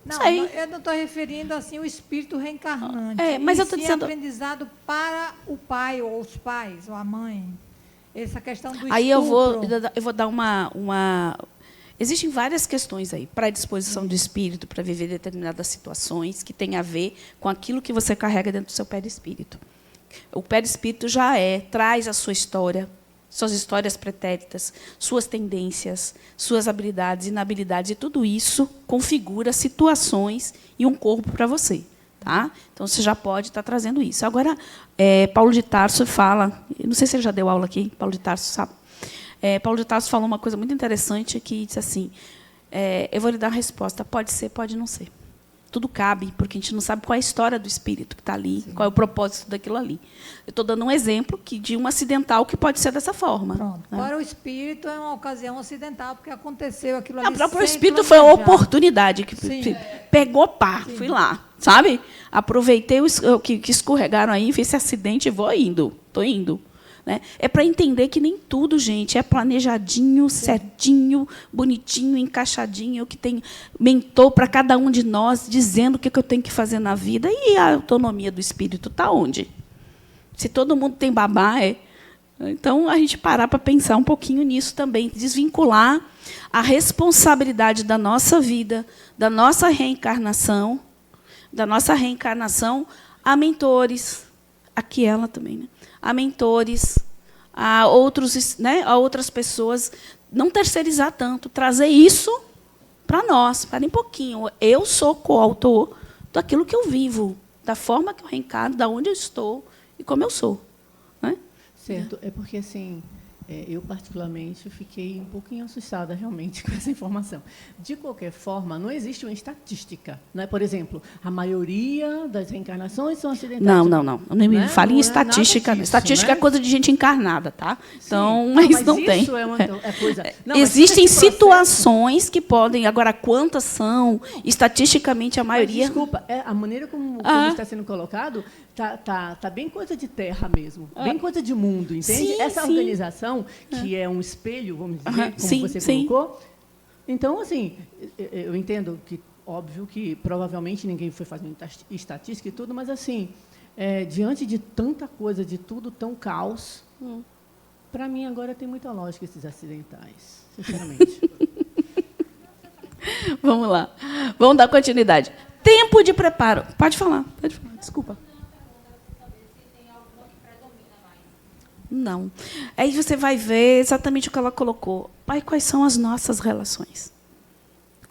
Não, eu não estou referindo assim o espírito reencarnante. Mas eu estou dizendo aprendizado para o pai ou os pais ou a mãe. Essa questão do estupro. Aí eu vou dar uma... Existem várias questões aí. Predisposição do espírito para viver determinadas situações que tem a ver com aquilo que você carrega dentro do seu perispírito. O perispírito traz a sua história, suas histórias pretéritas, suas tendências, suas habilidades, inabilidades, e tudo isso configura situações e um corpo para você. Tá? Então, você já pode estar trazendo isso. Agora, Paulo de Tarso fala, não sei se ele já deu aula aqui, Paulo de Tarso sabe. Paulo de Tarso falou uma coisa muito interessante, que disse assim, eu vou lhe dar a resposta, pode ser, pode não ser. Tudo cabe, porque a gente não sabe qual é a história do espírito que está ali, qual é o propósito daquilo ali. Eu estou dando um exemplo de um acidental que pode ser dessa forma. Pronto. Né? Para o espírito é uma ocasião acidental, porque aconteceu aquilo ali. Para o espírito foi a oportunidade que pegou, fui lá, sabe? Aproveitei que escorregaram aí, fiz esse acidente e vou indo, estou indo. Né? É para entender que nem tudo, gente, é planejadinho, certinho, bonitinho, encaixadinho, que tem mentor para cada um de nós, dizendo o que eu tenho que fazer na vida. E a autonomia do espírito está onde? Se todo mundo tem babá, Então, a gente parar para pensar um pouquinho nisso também, desvincular a responsabilidade da nossa vida, da nossa reencarnação a mentores, aqui ela também, né? A mentores, a outras pessoas, não terceirizar tanto, trazer isso para nós. Parem um pouquinho. Eu sou coautor daquilo que eu vivo, da forma que eu reencarno, da onde eu estou e como eu sou. Né? Certo. É porque, assim, eu, particularmente, fiquei um pouquinho assustada, realmente, com essa informação. De qualquer forma, não existe uma estatística. Né? Por exemplo, a maioria das reencarnações são acidentais. Não. Não me fale em estatística. Disso, estatística, né? É coisa de gente encarnada, tá? Então, mas não tem. Isso é coisa... Não, existem situações que podem... Agora, quantas são? Estatisticamente, a maioria... Mas, desculpa, a maneira como está sendo colocado tá bem coisa de terra mesmo. Bem coisa de mundo, entende? Sim, essa organização, que é um espelho, vamos dizer, como você colocou. Então, assim, eu entendo que, óbvio, que provavelmente ninguém foi fazendo estatística e tudo, mas, assim, diante de tanta coisa, de tudo tão caos, para mim, agora tem muita lógica esses acidentais, sinceramente. Vamos lá. Vamos dar continuidade. Tempo de preparo. Pode falar. Desculpa. Não. Aí você vai ver exatamente o que ela colocou. Pai, quais são as nossas relações?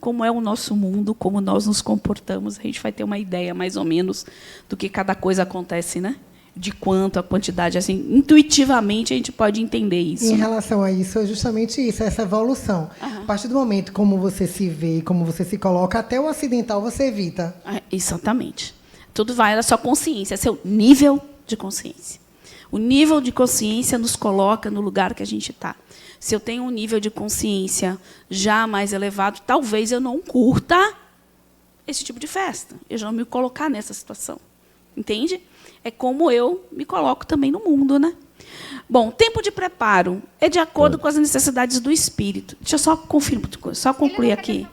Como é o nosso mundo, como nós nos comportamos, a gente vai ter uma ideia, mais ou menos, do que cada coisa acontece, né? De quanto, a quantidade, assim, intuitivamente a gente pode entender isso. Em relação a isso, é justamente isso, essa evolução. A partir do momento como você se vê, como você se coloca, até o acidental você evita. Exatamente. Tudo vai da sua consciência, seu nível de consciência. O nível de consciência nos coloca no lugar que a gente está. Se eu tenho um nível de consciência já mais elevado, talvez eu não curta esse tipo de festa. Eu já não me colocar nessa situação. Entende? É como eu me coloco também no mundo, né? Bom, tempo de preparo é de acordo com as necessidades do espírito. Deixa eu só confirmar, só concluir aqui.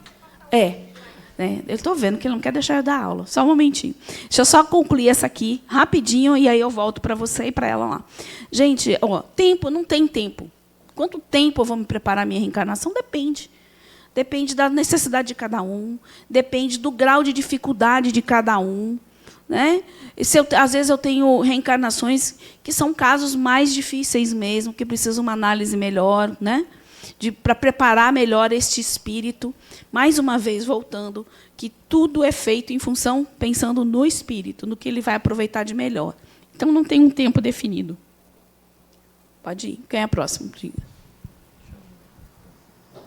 Eu estou vendo que ele não quer deixar eu dar aula. Só um momentinho. Deixa eu só concluir essa aqui rapidinho e aí eu volto para você e para ela lá. Gente, tempo não tem tempo. Quanto tempo eu vou me preparar a minha reencarnação? Depende. Depende da necessidade de cada um, depende do grau de dificuldade de cada um. Né? Às vezes eu tenho reencarnações que são casos mais difíceis mesmo, que precisam uma análise melhor, né? Para preparar melhor este espírito. Mais uma vez, voltando, que tudo é feito em função, pensando no espírito, no que ele vai aproveitar de melhor. Então, não tem um tempo definido. Pode ir. Quem é a próxima?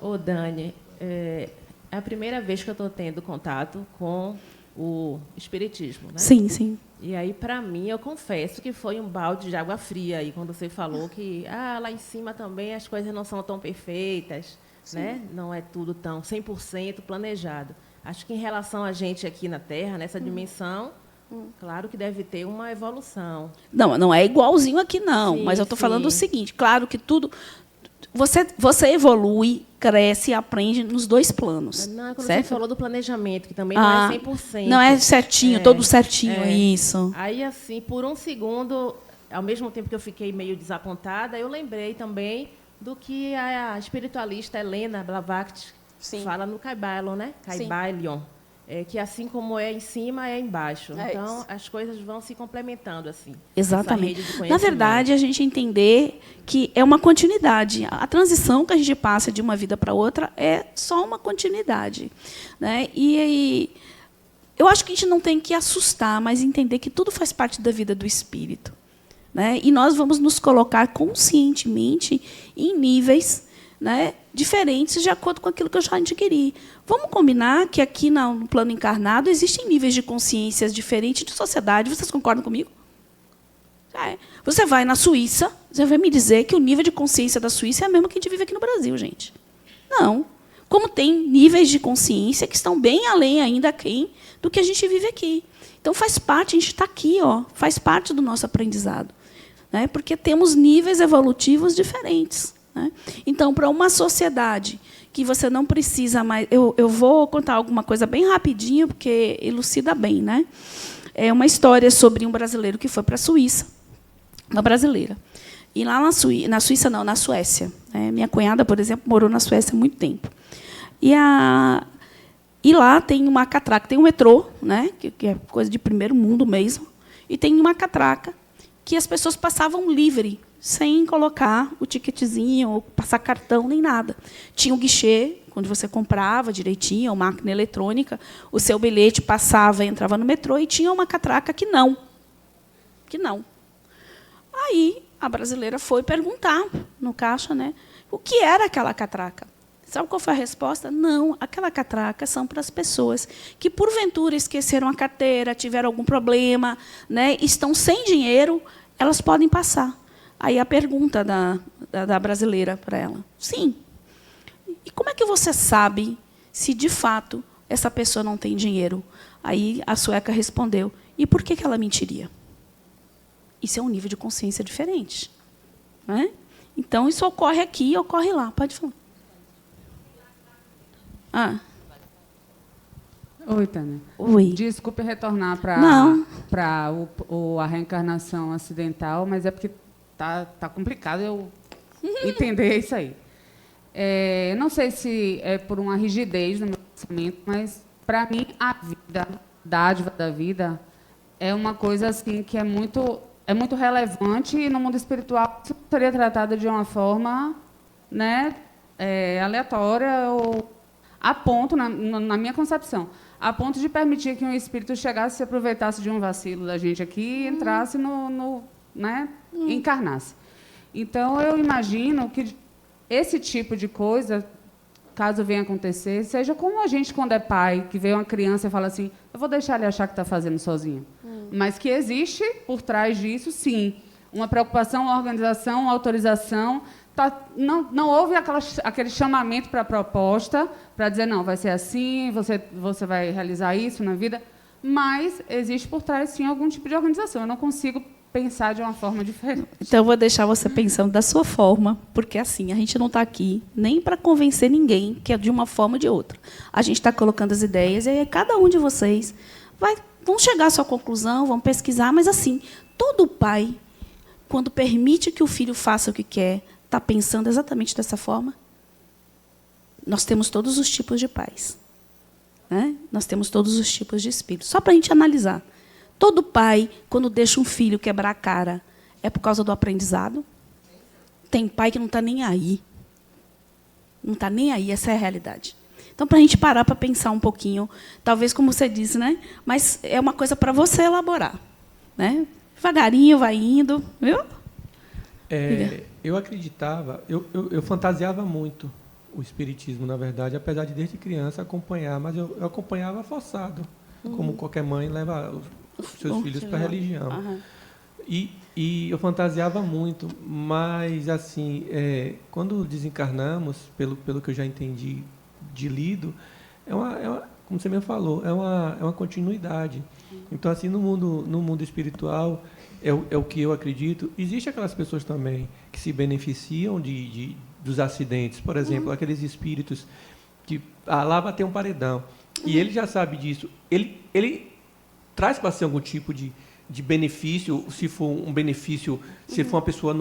Ô, Dani, é a primeira vez que eu estou tendo contato com o espiritismo, né? Sim, sim. E aí, para mim, eu confesso que foi um balde de água fria aí quando você falou que lá em cima também as coisas não são tão perfeitas, né? Não é tudo tão 100% planejado. Acho que em relação a gente aqui na Terra, nessa dimensão, claro que deve ter uma evolução. Não é igualzinho aqui, não. Sim, mas eu estou falando o seguinte, claro que tudo... Você evolui, cresce e aprende nos dois planos. Não, quando certo? você falou do planejamento, que também não é 100%. Não é certinho, todo certinho, isso. Aí, assim, por um segundo, ao mesmo tempo que eu fiquei meio desapontada, eu lembrei também do que a espiritualista Helena Blavatsky fala no Kybalion, né? Kybalion. Que assim como é em cima, é embaixo. Então, as coisas vão se complementando assim. Exatamente. Na verdade, a gente entender que é uma continuidade. A transição que a gente passa de uma vida para outra é só uma continuidade. Né? E eu acho que a gente não tem que assustar, mas entender que tudo faz parte da vida do espírito. Né? E nós vamos nos colocar conscientemente em níveis, né, diferentes de acordo com aquilo que eu já adquiri. Vamos combinar que aqui no plano encarnado existem níveis de consciências diferentes de sociedade. Vocês concordam comigo? Você vai na Suíça, você vai me dizer que o nível de consciência da Suíça é o mesmo que a gente vive aqui no Brasil, gente. Não. Como tem níveis de consciência que estão bem além ainda do que a gente vive aqui. Então, faz parte, a gente está aqui, faz parte do nosso aprendizado. Né? Porque temos níveis evolutivos diferentes. Né? Então, para uma sociedade que você não precisa mais... Eu vou contar alguma coisa bem rapidinho, porque elucida bem. Né? É uma história sobre um brasileiro que foi para a Suíça, uma brasileira. E lá na Suíça, não, na Suécia. Minha cunhada, por exemplo, morou na Suécia há muito tempo. E lá tem uma catraca, tem um metrô, né, que é coisa de primeiro mundo mesmo, e tem uma catraca que as pessoas passavam livre, sem colocar o ticketzinho, ou passar cartão, nem nada. Tinha um guichê, quando você comprava direitinho, uma máquina eletrônica, o seu bilhete passava e entrava no metrô, e tinha uma catraca que não. Aí, a brasileira foi perguntar no caixa, né, o que era aquela catraca. Sabe qual foi a resposta? Não, aquela catraca são para as pessoas que, porventura, esqueceram a carteira, tiveram algum problema, né, estão sem dinheiro, elas podem passar. Aí a pergunta da brasileira para ela. Sim. E como é que você sabe se, de fato, essa pessoa não tem dinheiro? Aí a sueca respondeu, e por que ela mentiria? Isso é um nível de consciência diferente. Né? Então, isso ocorre aqui e ocorre lá. Pode falar. Oi, Tânia. Oi. Desculpe retornar para a reencarnação acidental, mas é porque tá complicado eu entender isso aí. Não sei se é por uma rigidez no meu pensamento, mas, para mim, a vida, dádiva da vida, é uma coisa assim que é muito é muito relevante e no mundo espiritual isso seria tratado de uma forma, né, aleatória ou a ponto, na minha concepção, a ponto de permitir que um espírito chegasse e se aproveitasse de um vacilo da gente aqui e entrasse né, encarnasse. Então, eu imagino que esse tipo de coisa, caso venha acontecer, seja como a gente, quando é pai, que vê uma criança e fala assim, eu vou deixar ele achar que está fazendo sozinho. Mas que existe, por trás disso, sim, uma preocupação, uma organização, uma autorização. Não houve aquele chamamento para a proposta, para dizer, não, vai ser assim, você vai realizar isso na vida, mas existe por trás, sim, algum tipo de organização. Eu não consigo pensar de uma forma diferente. Então, eu vou deixar você pensando da sua forma, porque assim, a gente não está aqui nem para convencer ninguém que é de uma forma ou de outra. A gente está colocando as ideias e aí cada um de vocês vão chegar à sua conclusão, vão pesquisar, mas assim, todo pai, quando permite que o filho faça o que quer, está pensando exatamente dessa forma? Nós temos todos os tipos de pais. Né? Nós temos todos os tipos de espíritos. Só para a gente analisar. Todo pai, quando deixa um filho quebrar a cara, é por causa do aprendizado? Tem pai que não está nem aí. Não está nem aí, essa é a realidade. Então, para a gente parar para pensar um pouquinho, talvez, como você disse, né? Mas é uma coisa para você elaborar. Né? Devagarinho, vai indo. Viu? Eu acreditava, eu fantasiava muito o espiritismo, na verdade, apesar de desde criança acompanhar, mas eu acompanhava forçado, como qualquer mãe leva os seus filhos para a religião. Uhum. E eu fantasiava muito, mas assim, quando desencarnamos, pelo que eu já entendi de lido, como você mesmo falou, é uma continuidade. Então, assim, no mundo espiritual, é o que eu acredito. Existem aquelas pessoas também que se beneficiam dos acidentes. Por exemplo, aqueles espíritos que lá vai ter um paredão. E ele já sabe disso. Ele traz para si algum tipo de benefício, se for um benefício, se for uma pessoa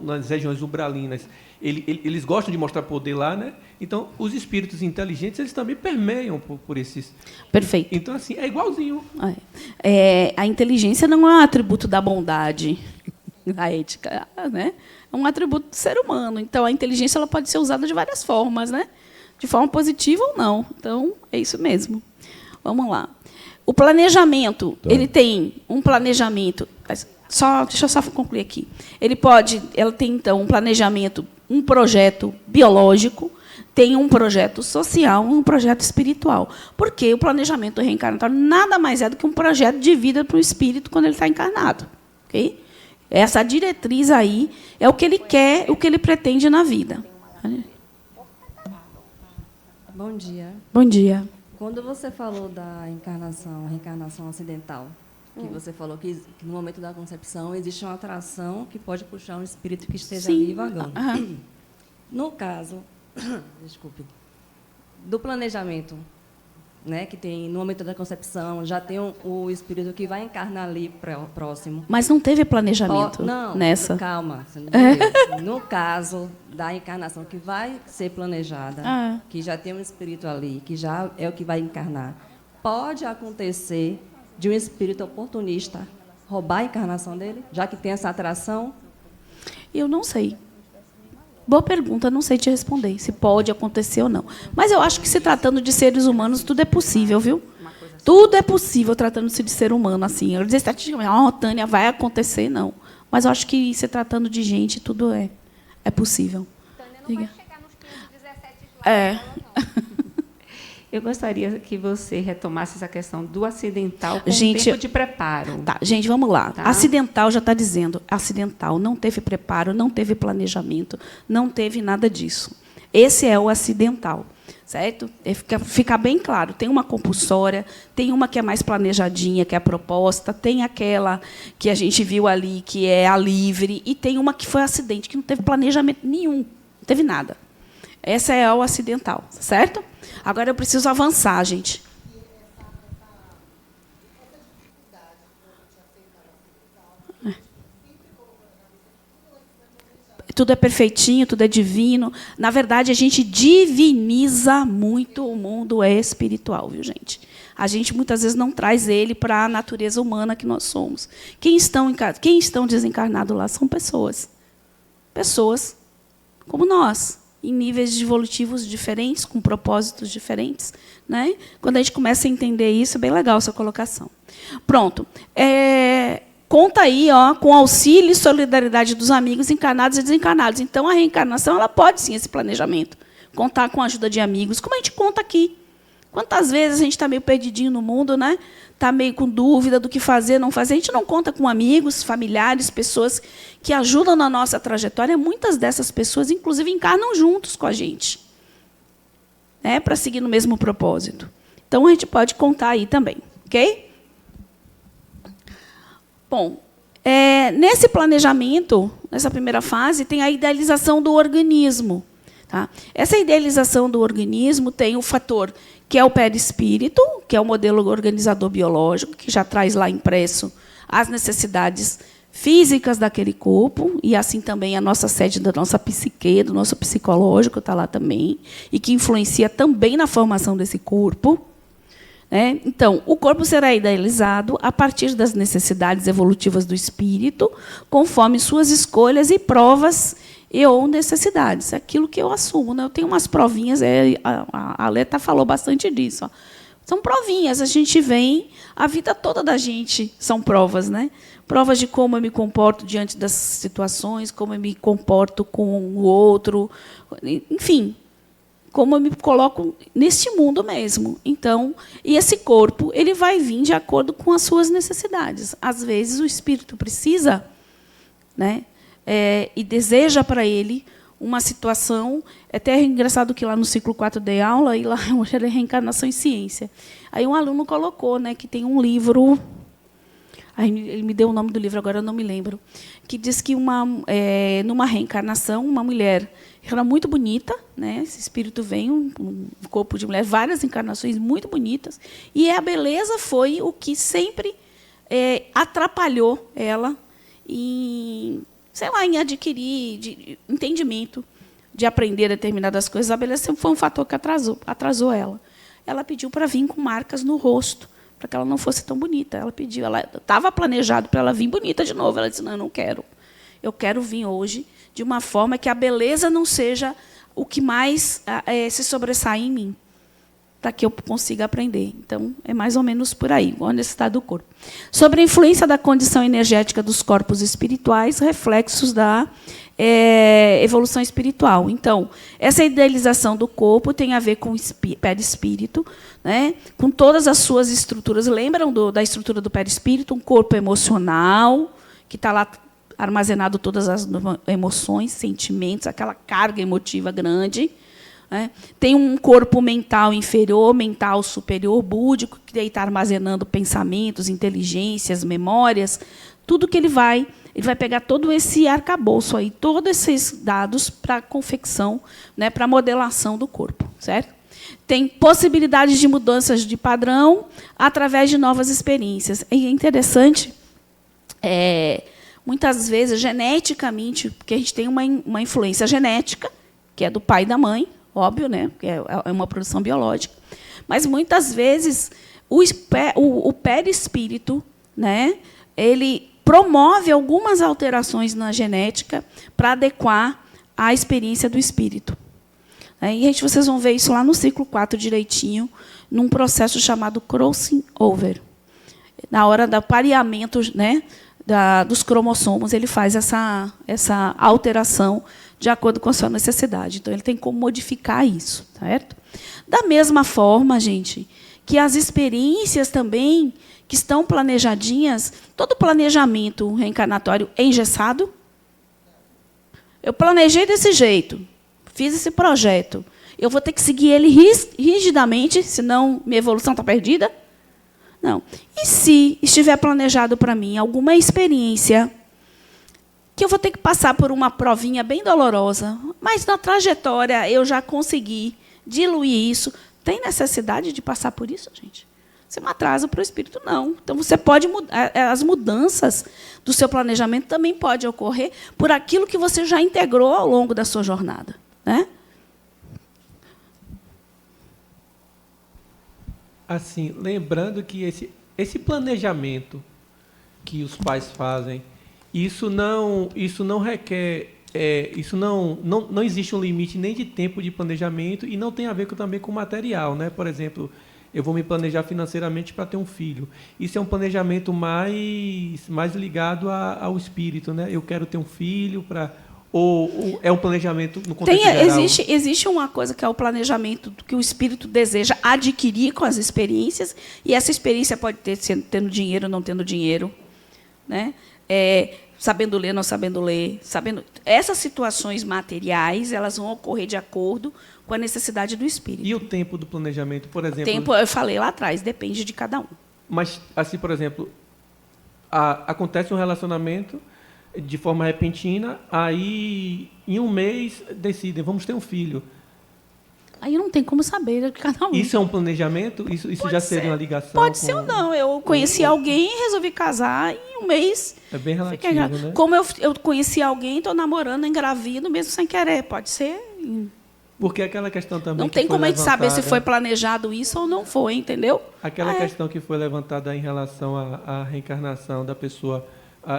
nas regiões umbralinas. Eles gostam de mostrar poder lá, né? Então, os espíritos inteligentes, eles também permeiam por esses... Perfeito. Então, assim, é igualzinho. A inteligência não é um atributo da bondade, da ética, né? É um atributo do ser humano. Então, a inteligência ela pode ser usada de várias formas, né? De forma positiva ou não. Então, é isso mesmo. Vamos lá. O planejamento, ele tem um planejamento... deixa eu só concluir aqui. Ela tem, então, um planejamento, um projeto biológico, tem um projeto social e um projeto espiritual. Porque o planejamento reencarnatório nada mais é do que um projeto de vida para o espírito quando ele está encarnado. Okay? Essa diretriz aí é o que ele quer, o que ele pretende na vida. Bom dia. Bom dia. Quando você falou da reencarnação acidental, que você falou que no momento da concepção existe uma atração que pode puxar um espírito que esteja ali vagando. No caso, desculpe, do planejamento, né, que tem no momento da concepção, já tem o espírito que vai encarnar ali próximo. Mas não teve planejamento nessa? Calma, você não entendeu. No caso da encarnação que vai ser planejada, que já tem um espírito ali, que já é o que vai encarnar, pode acontecer de um espírito oportunista roubar a encarnação dele, já que tem essa atração? Eu não sei. Boa pergunta, não sei te responder se pode acontecer ou não. Mas eu acho que, se tratando de seres humanos, tudo é possível, viu? Tudo é possível tratando-se de ser humano, assim. Eu dizer estatisticamente, Tânia, vai acontecer, não. Mas eu acho que, se tratando de gente, tudo é possível. Tânia não vai chegar nos 15, 17 slides. Eu gostaria que você retomasse essa questão do acidental com o tempo de preparo. Tá, gente, vamos lá. Tá? Acidental já está dizendo. Acidental, não teve preparo, não teve planejamento, não teve nada disso. Esse é o acidental, certo? Fica bem claro. Tem uma compulsória, tem uma que é mais planejadinha, que é a proposta, tem aquela que a gente viu ali, que é a livre, e tem uma que foi acidente, que não teve planejamento nenhum, não teve nada. Essa é o acidental, certo? Agora eu preciso avançar, gente. Tudo é perfeitinho, tudo é divino. Na verdade, a gente diviniza muito o mundo espiritual, viu, gente? a gente muitas vezes não traz ele para a natureza humana que nós somos. Quem estão desencarnados lá são pessoas. Pessoas como nós, em níveis evolutivos diferentes, com propósitos diferentes. Né? Quando a gente começa a entender isso, é bem legal essa colocação. Pronto. Conta aí, com auxílio e solidariedade dos amigos encarnados e desencarnados. Então, a reencarnação ela pode, sim, esse planejamento. Contar com a ajuda de amigos, como a gente conta aqui. Quantas vezes a gente está meio perdidinho no mundo, né? Está meio com dúvida do que fazer, não fazer. A gente não conta com amigos, familiares, pessoas que ajudam na nossa trajetória. Muitas dessas pessoas, inclusive, encarnam juntos com a gente, né? Para seguir no mesmo propósito. Então, a gente pode contar aí também. Ok? Bom, nesse planejamento, nessa primeira fase, tem a idealização do organismo. Tá? Essa idealização do organismo tem o fator que é o perispírito, que é o modelo organizador biológico, que já traz lá impresso as necessidades físicas daquele corpo, e assim também a nossa sede da nossa psique, do nosso psicológico está lá também, e que influencia também na formação desse corpo. Né? Então, o corpo será idealizado a partir das necessidades evolutivas do espírito, conforme suas escolhas e provas ou necessidades. É aquilo que eu assumo. Né? Eu tenho umas provinhas, a Aleta falou bastante disso. São provinhas, a gente vem, a vida toda da gente são provas. Né? Provas de como eu me comporto diante das situações, como eu me comporto com o outro, enfim, como eu me coloco neste mundo mesmo. Então, e esse corpo ele vai vir de acordo com as suas necessidades. Às vezes, o espírito precisa, né, e deseja para ele uma situação. É até engraçado que lá no ciclo 4 de aula, e lá é reencarnação em ciência. Aí um aluno colocou, né, que tem um livro. Aí ele me deu o nome do livro, agora eu não me lembro, que diz que numa reencarnação, uma mulher era muito bonita, né? Esse espírito vem, um corpo de mulher, várias encarnações muito bonitas, e a beleza foi o que sempre atrapalhou ela em, sei lá, em adquirir entendimento, de aprender determinadas coisas. A beleza sempre foi um fator que atrasou ela. Ela pediu para vir com marcas no rosto, para que ela não fosse tão bonita. Ela pediu, ela estava planejado para ela vir bonita de novo. Ela disse, não, eu não quero. Eu quero vir hoje de uma forma que a beleza não seja o que mais se sobressai em mim, para que eu consiga aprender. Então, é mais ou menos por aí, a necessidade do corpo. Sobre a influência da condição energética dos corpos espirituais, reflexos da evolução espiritual. Então, essa idealização do corpo tem a ver com o perispírito, né? Com todas as suas estruturas. Lembram da estrutura do perispírito? Um corpo emocional, que está lá armazenado todas as emoções, sentimentos, aquela carga emotiva grande. Né? Tem um corpo mental inferior, mental superior, búdico, que está armazenando pensamentos, inteligências, memórias, tudo que ele vai pegar todo esse arcabouço aí, todos esses dados para a confecção, né, para a modelação do corpo, certo? Tem possibilidades de mudanças de padrão através de novas experiências. É interessante, muitas vezes, geneticamente, porque a gente tem uma influência genética, que é do pai e da mãe, óbvio, né, que é uma produção biológica, mas, muitas vezes, o perispírito, né, ele promove algumas alterações na genética para adequar à experiência do espírito. E vocês vão ver isso lá no ciclo 4 direitinho, num processo chamado crossing over. Na hora do pareamento, né, dos cromossomos, ele faz essa alteração de acordo com a sua necessidade. Então, ele tem como modificar isso. Certo? Da mesma forma, gente, que as experiências também que estão planejadinhas, todo planejamento reencarnatório é engessado. Eu planejei desse jeito, fiz esse projeto. Eu vou ter que seguir ele rigidamente, senão minha evolução está perdida? Não. E se estiver planejado para mim alguma experiência que eu vou ter que passar por uma provinha bem dolorosa, mas na trajetória eu já consegui diluir isso, tem necessidade de passar por isso, gente? Você não atrasa para o espírito, não. Então, você pode mudar. As mudanças do seu planejamento também podem ocorrer por aquilo que você já integrou ao longo da sua jornada. Né? Assim, lembrando que esse planejamento que os pais fazem, isso não requer, não existe um limite nem de tempo de planejamento e não tem a ver também com material, né? Por exemplo, eu vou me planejar financeiramente para ter um filho. Isso é um planejamento mais ligado ao espírito, né? Eu quero ter um filho ou é um planejamento no contexto geral? Existe uma coisa que é o planejamento que o espírito deseja adquirir com as experiências, e essa experiência pode ter tendo dinheiro ou não tendo dinheiro, né? Sabendo ler, não sabendo ler, essas situações materiais, elas vão ocorrer de acordo com a necessidade do espírito. E o tempo do planejamento, por exemplo? O tempo, eu falei lá atrás, depende de cada um. Mas, assim, por exemplo, acontece um relacionamento de forma repentina, aí, em um mês, decidem, vamos ter um filho. Aí não tem como saber de cada um. Isso é um planejamento? Isso já seria uma ligação? Pode ser ou não. Eu conheci alguém, resolvi casar, e em um mês... É bem relativo, né? Como eu conheci alguém, estou namorando, engravido, mesmo sem querer. Pode ser... Porque aquela questão também... Não tem como a gente saber se foi planejado isso ou não foi, entendeu? Aquela questão que foi levantada em relação à reencarnação da pessoa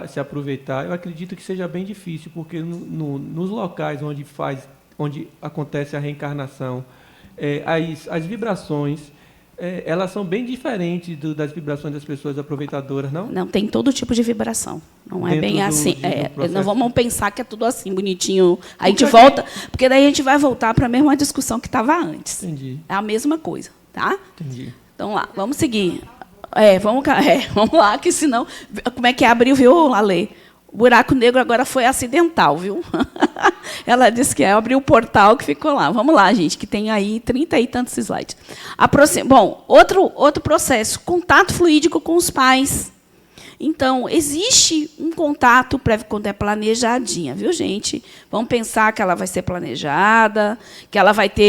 se aproveitar, eu acredito que seja bem difícil, porque nos locais onde acontece a reencarnação, as vibrações, elas são bem diferentes das vibrações das pessoas aproveitadoras, não? Não, tem todo tipo de vibração. Não é bem assim. Não vamos pensar que é tudo assim, bonitinho. A gente volta, porque daí a gente vai voltar para a mesma discussão que estava antes. Entendi. É a mesma coisa, tá? Entendi. Então, lá, vamos seguir. Vamos lá, que senão... Como é que abriu, viu, Ale? O buraco negro agora foi acidental, viu? Ela disse que abriu o portal que ficou lá. Vamos lá, gente, que tem aí 30 e tantos slides. Bom, outro processo, contato fluídico com os pais. Então, existe um contato prévio quando é planejadinha, viu, gente? Vamos pensar que ela vai ser planejada, que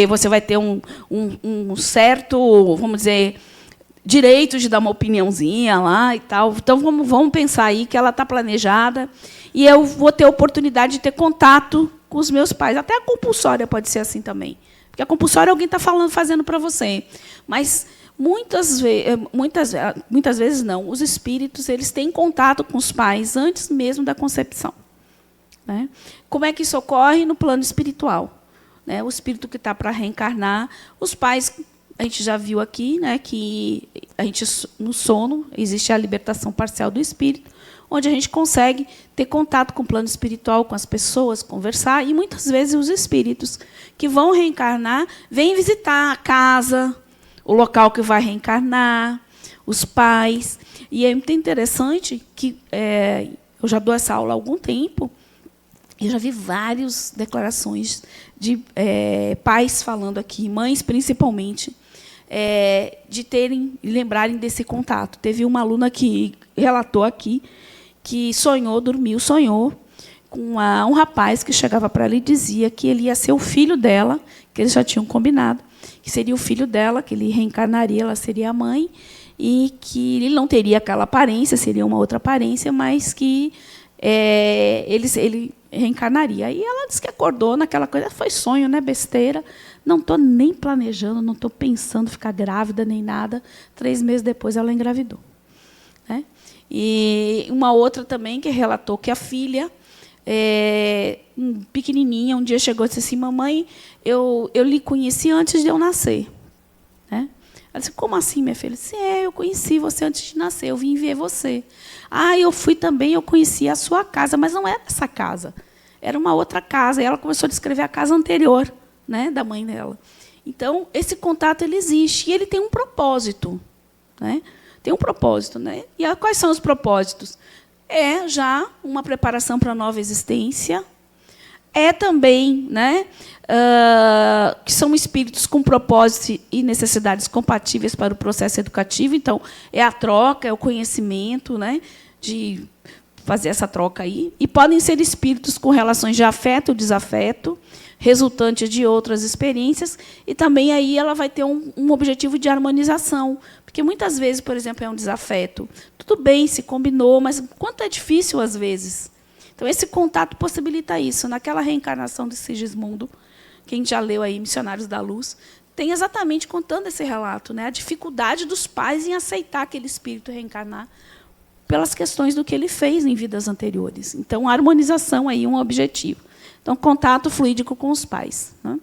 você vai ter um certo, vamos dizer, direito de dar uma opiniãozinha lá e tal. Então, vamos pensar aí que ela está planejada e eu vou ter oportunidade de ter contato com os meus pais. Até a compulsória pode ser assim também. Porque a compulsória alguém está fazendo para você. Mas, muitas vezes não. Os espíritos eles têm contato com os pais antes mesmo da concepção. Né? Como é que isso ocorre? No plano espiritual. Né? O espírito que está para reencarnar, os pais... A gente já viu aqui, né, que no sono existe a libertação parcial do espírito, onde a gente consegue ter contato com o plano espiritual, com as pessoas, conversar, e muitas vezes os espíritos que vão reencarnar vêm visitar a casa, o local que vai reencarnar, os pais. E é muito interessante que eu já dou essa aula há algum tempo, e já vi várias declarações de pais falando aqui, mães principalmente, de lembrarem desse contato. Teve uma aluna que relatou aqui que sonhou com um rapaz que chegava para ela e dizia que ele ia ser o filho dela, que eles já tinham combinado, que seria o filho dela, que ele reencarnaria, ela seria a mãe, e que ele não teria aquela aparência, seria uma outra aparência, mas que ele reencarnaria. Aí ela disse que acordou naquela coisa, foi sonho, né, besteira, não estou nem planejando, não estou pensando ficar grávida nem nada. 3 meses depois ela engravidou. Né? E uma outra também que relatou que a filha, pequenininha, um dia chegou e disse assim, mamãe, eu lhe conheci antes de eu nascer. Né? Ela disse, como assim, minha filha? Eu disse, eu conheci você antes de nascer, eu vim ver você. Eu fui também, eu conheci a sua casa, mas não era essa casa, era uma outra casa. E ela começou a descrever a casa anterior, né, da mãe dela. Então, esse contato ele existe e ele tem um propósito. Né? Tem um propósito. Né? E quais são os propósitos? Já uma preparação para a nova existência, também, né, que são espíritos com propósitos e necessidades compatíveis para o processo educativo. Então, é a troca, é o conhecimento, né, de fazer essa troca aí. E podem ser espíritos com relações de afeto ou desafeto, resultantes de outras experiências, e também aí ela vai ter um objetivo de harmonização. Porque, muitas vezes, por exemplo, é um desafeto. Tudo bem, se combinou, mas quanto é difícil, às vezes. Então, esse contato possibilita isso. Naquela reencarnação de Sigismundo, quem já leu aí Missionários da Luz, tem exatamente contando esse relato, né? A dificuldade dos pais em aceitar aquele espírito reencarnar pelas questões do que ele fez em vidas anteriores. Então, a harmonização aí é um objetivo. Então, contato fluídico com os pais, né?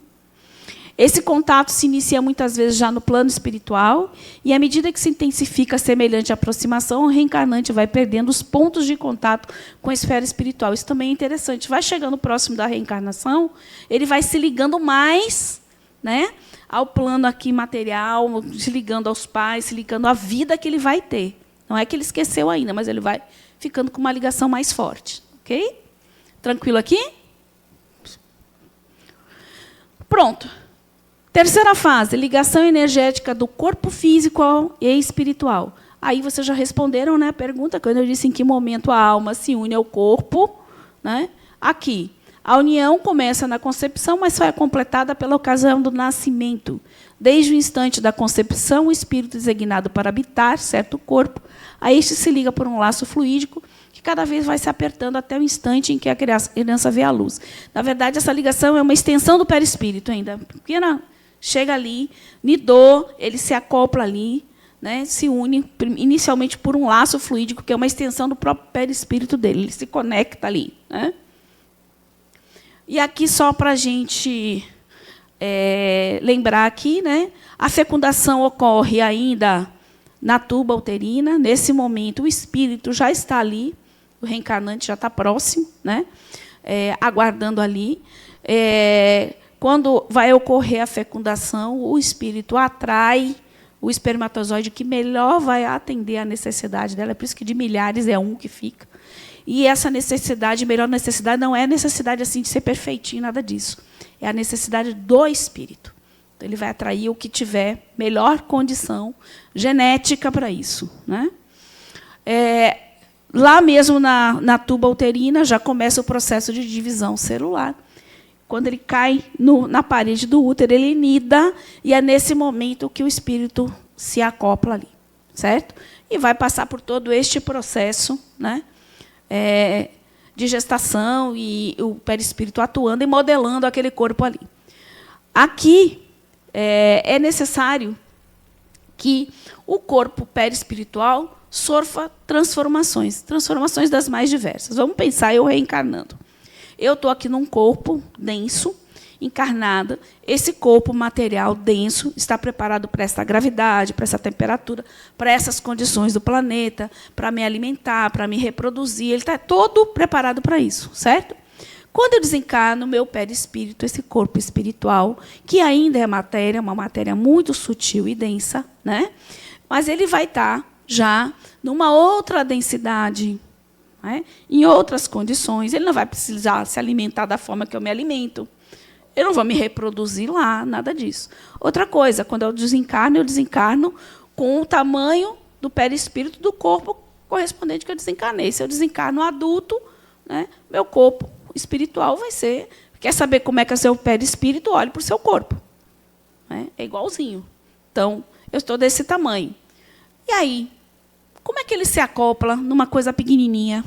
Esse contato se inicia muitas vezes já no plano espiritual, e à medida que se intensifica a semelhante aproximação, o reencarnante vai perdendo os pontos de contato com a esfera espiritual. Isso também é interessante. Vai chegando próximo da reencarnação, ele vai se ligando mais, né, ao plano aqui material, se ligando aos pais, se ligando à vida que ele vai ter. Não é que ele esqueceu ainda, mas ele vai ficando com uma ligação mais forte. Ok? Tranquilo aqui? Pronto. Terceira fase, ligação energética do corpo físico e espiritual. Aí vocês já responderam, né, a pergunta, quando eu disse em que momento a alma se une ao corpo. Né? Aqui, a união começa na concepção, mas só é completada pela ocasião do nascimento. Desde o instante da concepção, o espírito designado para habitar certo corpo, a este se liga por um laço fluídico, que cada vez vai se apertando até o instante em que a criança vê a luz. Na verdade, essa ligação é uma extensão do perispírito ainda. Pequena, chega ali, nidou, ele se acopla ali, né, se une inicialmente por um laço fluídico, que é uma extensão do próprio perispírito dele. Ele se conecta ali. Né? E aqui, só para a gente lembrar aqui, né, a fecundação ocorre ainda na tuba uterina. Nesse momento, o espírito já está ali, o reencarnante já está próximo, né, aguardando ali. Quando vai ocorrer a fecundação, o espírito atrai o espermatozoide que melhor vai atender a necessidade dela. É por isso que de milhares é um que fica. E essa necessidade, melhor necessidade, não é a necessidade assim de ser perfeitinho, nada disso. É a necessidade do espírito. Então, ele vai atrair o que tiver melhor condição genética para isso. Né? Lá mesmo na tuba uterina já começa o processo de divisão celular. Quando ele cai na parede do útero, ele nida, e é nesse momento que o espírito se acopla ali, certo? E vai passar por todo este processo, né, de gestação, e o perispírito atuando e modelando aquele corpo ali. Aqui é necessário que o corpo perispiritual sofra transformações das mais diversas. Vamos pensar eu reencarnando. Eu estou aqui num corpo denso, encarnada. Esse corpo material denso está preparado para essa gravidade, para essa temperatura, para essas condições do planeta, para me alimentar, para me reproduzir. Ele está todo preparado para isso, certo? Quando eu desencarno, meu perispírito, esse corpo espiritual, que ainda é matéria, uma matéria muito sutil e densa, né? Mas ele vai estar já numa outra densidade, né? Em outras condições. Ele não vai precisar se alimentar da forma que eu me alimento. Eu não vou me reproduzir lá, nada disso. Outra coisa, quando eu desencarno com o tamanho do perispírito do corpo correspondente que eu desencarnei. Se eu desencarno adulto, né, meu corpo espiritual vai ser... Quer saber como é que é o seu perispírito? Olhe para o seu corpo. Né? É igualzinho. Então, eu estou desse tamanho. E aí, como é que ele se acopla numa coisa pequenininha,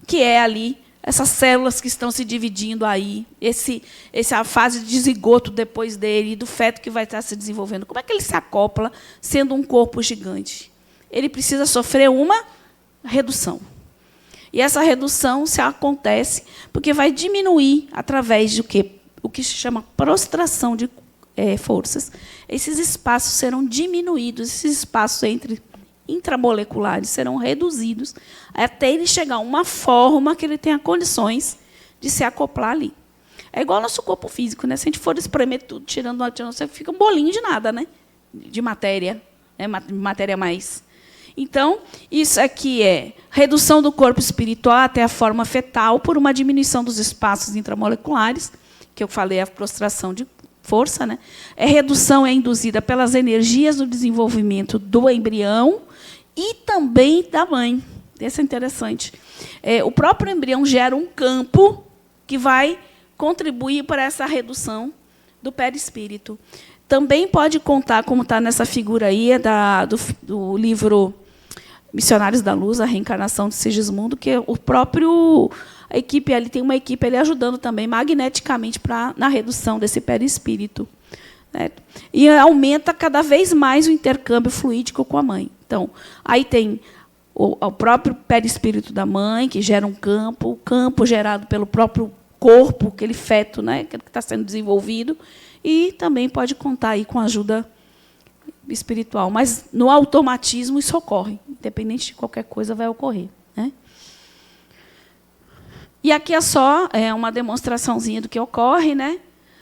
que é ali, essas células que estão se dividindo aí, essa fase de zigoto depois dele, do feto que vai estar se desenvolvendo? Como é que ele se acopla sendo um corpo gigante? Ele precisa sofrer uma redução. E essa redução se acontece porque vai diminuir através de o que se chama prostração de forças. Esses espaços serão diminuídos, esses espaços intramoleculares serão reduzidos até ele chegar a uma forma que ele tenha condições de se acoplar ali. É igual ao nosso corpo físico, né? Se a gente for espremer tudo, tirando, você fica um bolinho de nada, né? De matéria, né? Matéria mais. Então, isso aqui é redução do corpo espiritual até a forma fetal por uma diminuição dos espaços intramoleculares, que eu falei, a prostração de força, né? Redução é induzida pelas energias do desenvolvimento do embrião e também da mãe. Isso é interessante. O próprio embrião gera um campo que vai contribuir para essa redução do perispírito. Também pode contar, como está nessa figura aí, do livro Missionários da Luz, a reencarnação de Sigismundo, que o próprio... A equipe ali tem uma equipe ali ajudando também magneticamente na redução desse perispírito. certo? E aumenta cada vez mais o intercâmbio fluídico com a mãe. Então, aí tem o próprio perispírito da mãe, que gera um campo, o campo gerado pelo próprio corpo, aquele feto, né, que está sendo desenvolvido, e também pode contar aí com a ajuda espiritual. Mas, no automatismo, isso ocorre. Independente de qualquer coisa, vai ocorrer, né? E aqui é só uma demonstraçãozinha do que ocorre, né?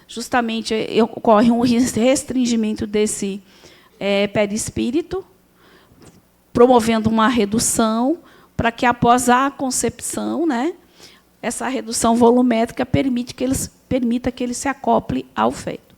Justamente ocorre um restringimento desse perispírito, promovendo uma redução, para que, após a concepção, né, essa redução volumétrica permita que ele se acople ao feto.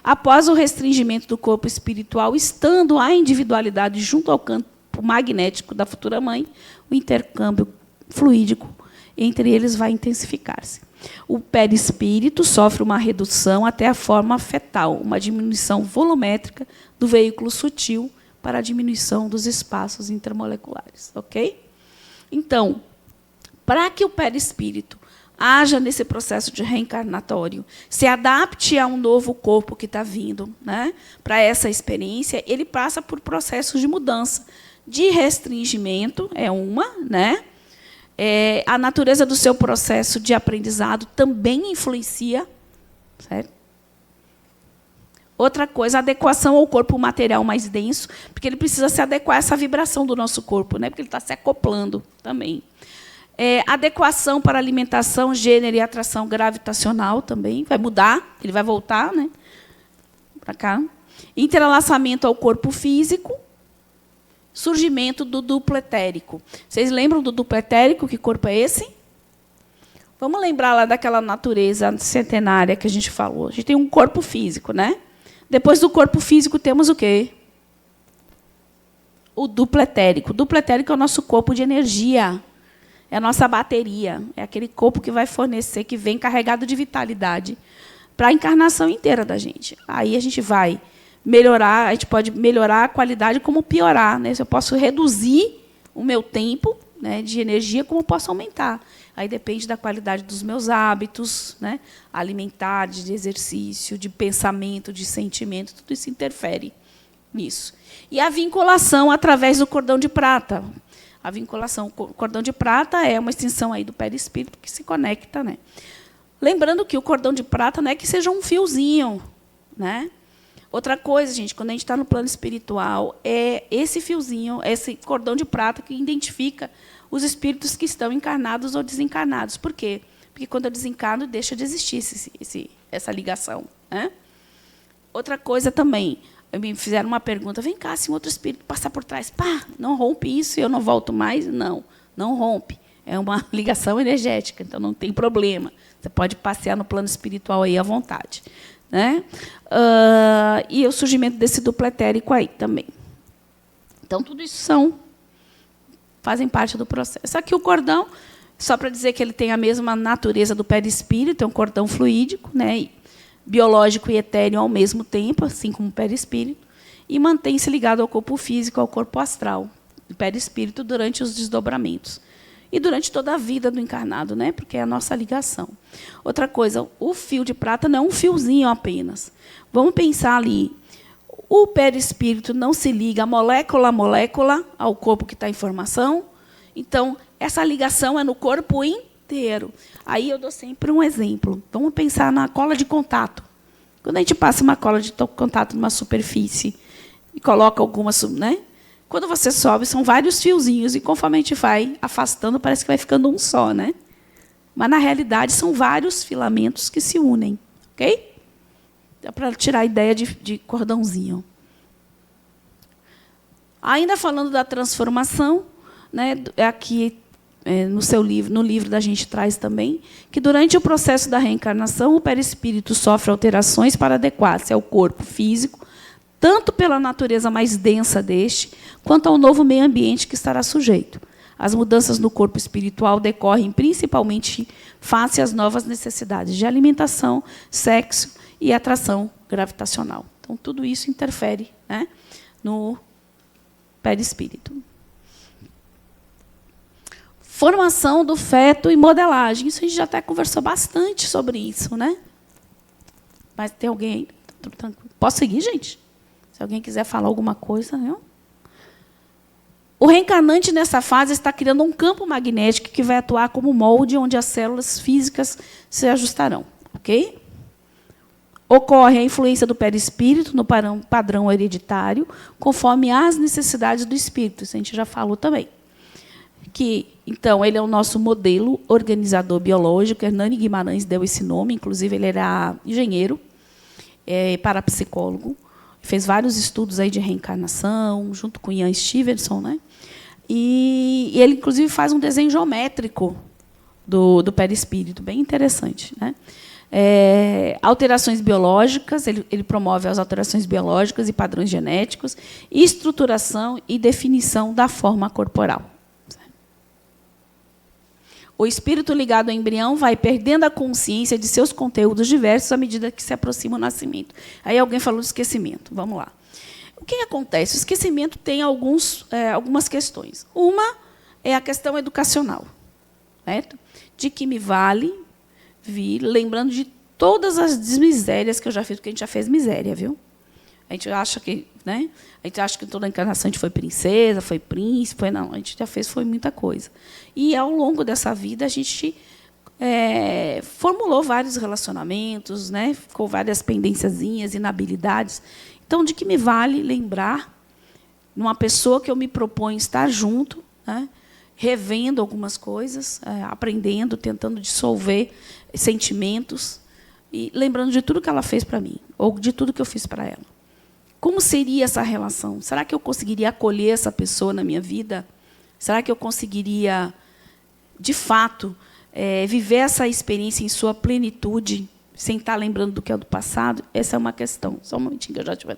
Após o restringimento do corpo espiritual, estando a individualidade junto ao campo magnético da futura mãe, o intercâmbio fluídico entre eles vai intensificar-se. O perispírito sofre uma redução até a forma fetal, uma diminuição volumétrica do veículo sutil para a diminuição dos espaços intermoleculares. Ok? Então, para que o perispírito haja nesse processo de reencarnatório, se adapte a um novo corpo que está vindo, né, para essa experiência, ele passa por processos de mudança, de restringimento, né? A natureza do seu processo de aprendizado também influencia, certo? Outra coisa, a adequação ao corpo material mais denso, porque ele precisa se adequar a essa vibração do nosso corpo, né? Porque ele está se acoplando também. Adequação para alimentação, gênero e atração gravitacional também vai mudar, ele vai voltar, né, para cá. Entrelaçamento ao corpo físico, surgimento do duplo etérico. Vocês lembram do duplo etérico? Que corpo é esse? Vamos lembrar lá daquela natureza centenária que a gente falou. A gente tem um corpo físico, né? Depois do corpo físico temos o quê? O duplo etérico. O duplo etérico é o nosso corpo de energia. É a nossa bateria. É aquele corpo que vai fornecer, que vem carregado de vitalidade para a encarnação inteira da gente. Aí a gente vai melhorar, a gente pode melhorar a qualidade como piorar, né? Se eu posso reduzir o meu tempo, né, de energia, como eu posso aumentar. Aí depende da qualidade dos meus hábitos, né, alimentares, de exercício, de pensamento, de sentimento, tudo isso interfere nisso. E a vinculação através do cordão de prata. A vinculação, o cordão de prata é uma extensão aí do perispírito que se conecta, né? Lembrando que o cordão de prata não é que seja um fiozinho, né? Outra coisa, gente, quando a gente está no plano espiritual, é esse fiozinho, esse cordão de prata que identifica os espíritos que estão encarnados ou desencarnados. Por quê? Porque quando eu desencarno, deixa de existir essa ligação, né? Outra coisa também, me fizeram uma pergunta, vem cá, se um outro espírito passar por trás, pá, não rompe isso e eu não volto mais? Não, não rompe. É uma ligação energética, então não tem problema. Você pode passear no plano espiritual aí à vontade, né? E o surgimento desse duplo etérico aí também. Então, tudo isso fazem parte do processo. Aqui o cordão, só para dizer que ele tem a mesma natureza do perispírito, é um cordão fluídico, né, biológico e etéreo ao mesmo tempo, assim como o perispírito, e mantém-se ligado ao corpo físico, ao corpo astral, o perispírito, durante os desdobramentos. E durante toda a vida do encarnado, né, porque é a nossa ligação. Outra coisa, o fio de prata não é um fiozinho apenas. Vamos pensar ali, o perispírito não se liga molécula a molécula ao corpo que está em formação. Então, essa ligação é no corpo inteiro. Aí eu dou sempre um exemplo. Vamos pensar na cola de contato. Quando a gente passa uma cola de contato numa superfície e coloca algumas, né? Quando você sobe, são vários fiozinhos, e conforme a gente vai afastando, parece que vai ficando um só, né? Mas, na realidade, são vários filamentos que se unem. Ok? Dá para tirar a ideia de cordãozinho. Ainda falando da transformação, né, aqui no seu livro, no livro da gente traz também, que durante o processo da reencarnação, o perispírito sofre alterações para adequar-se ao corpo físico, tanto pela natureza mais densa deste, quanto ao novo meio ambiente que estará sujeito. As mudanças no corpo espiritual decorrem principalmente face às novas necessidades de alimentação, sexo e atração gravitacional. Então, tudo isso interfere, né, no perispírito. Formação do feto e modelagem. Isso a gente já até conversou bastante sobre isso, né? Mas tem alguém ainda? Tudo tranquilo. Posso seguir, gente? Se alguém quiser falar alguma coisa, não? O reencarnante, nessa fase, está criando um campo magnético que vai atuar como molde onde as células físicas se ajustarão. Ok? Ocorre a influência do perispírito no padrão hereditário, conforme as necessidades do espírito. Isso a gente já falou também. Então, ele é o nosso modelo organizador biológico. Hernani Guimarães deu esse nome, inclusive ele era engenheiro, parapsicólogo, fez vários estudos aí de reencarnação, junto com Ian Stevenson, né? E ele, inclusive, faz um desenho geométrico do perispírito, bem interessante, né? Alterações biológicas, ele promove as alterações biológicas e padrões genéticos, estruturação e definição da forma corporal. O espírito ligado ao embrião vai perdendo a consciência de seus conteúdos diversos à medida que se aproxima o nascimento. Aí alguém falou do esquecimento. Vamos lá. O que acontece? O esquecimento tem algumas questões. Uma é a questão educacional. Certo? De que me vale vir lembrando de todas as desmisérias que eu já fiz, porque a gente já fez miséria, viu? A gente acha que, né? A gente acha que toda a encarnação a gente foi princesa, foi príncipe, não, a gente já fez foi muita coisa. E ao longo dessa vida a gente formulou vários relacionamentos, né? Ficou várias pendênciazinhas, inabilidades. Então, de que me vale lembrar numa pessoa que eu me proponho estar junto, né? Revendo algumas coisas, aprendendo, tentando dissolver sentimentos e lembrando de tudo que ela fez para mim, ou de tudo que eu fiz para ela. Como seria essa relação? Será que eu conseguiria acolher essa pessoa na minha vida? Será que eu conseguiria, de fato, viver essa experiência em sua plenitude, sem estar lembrando do que é do passado? Essa é uma questão. Só um momentinho que eu já estiver.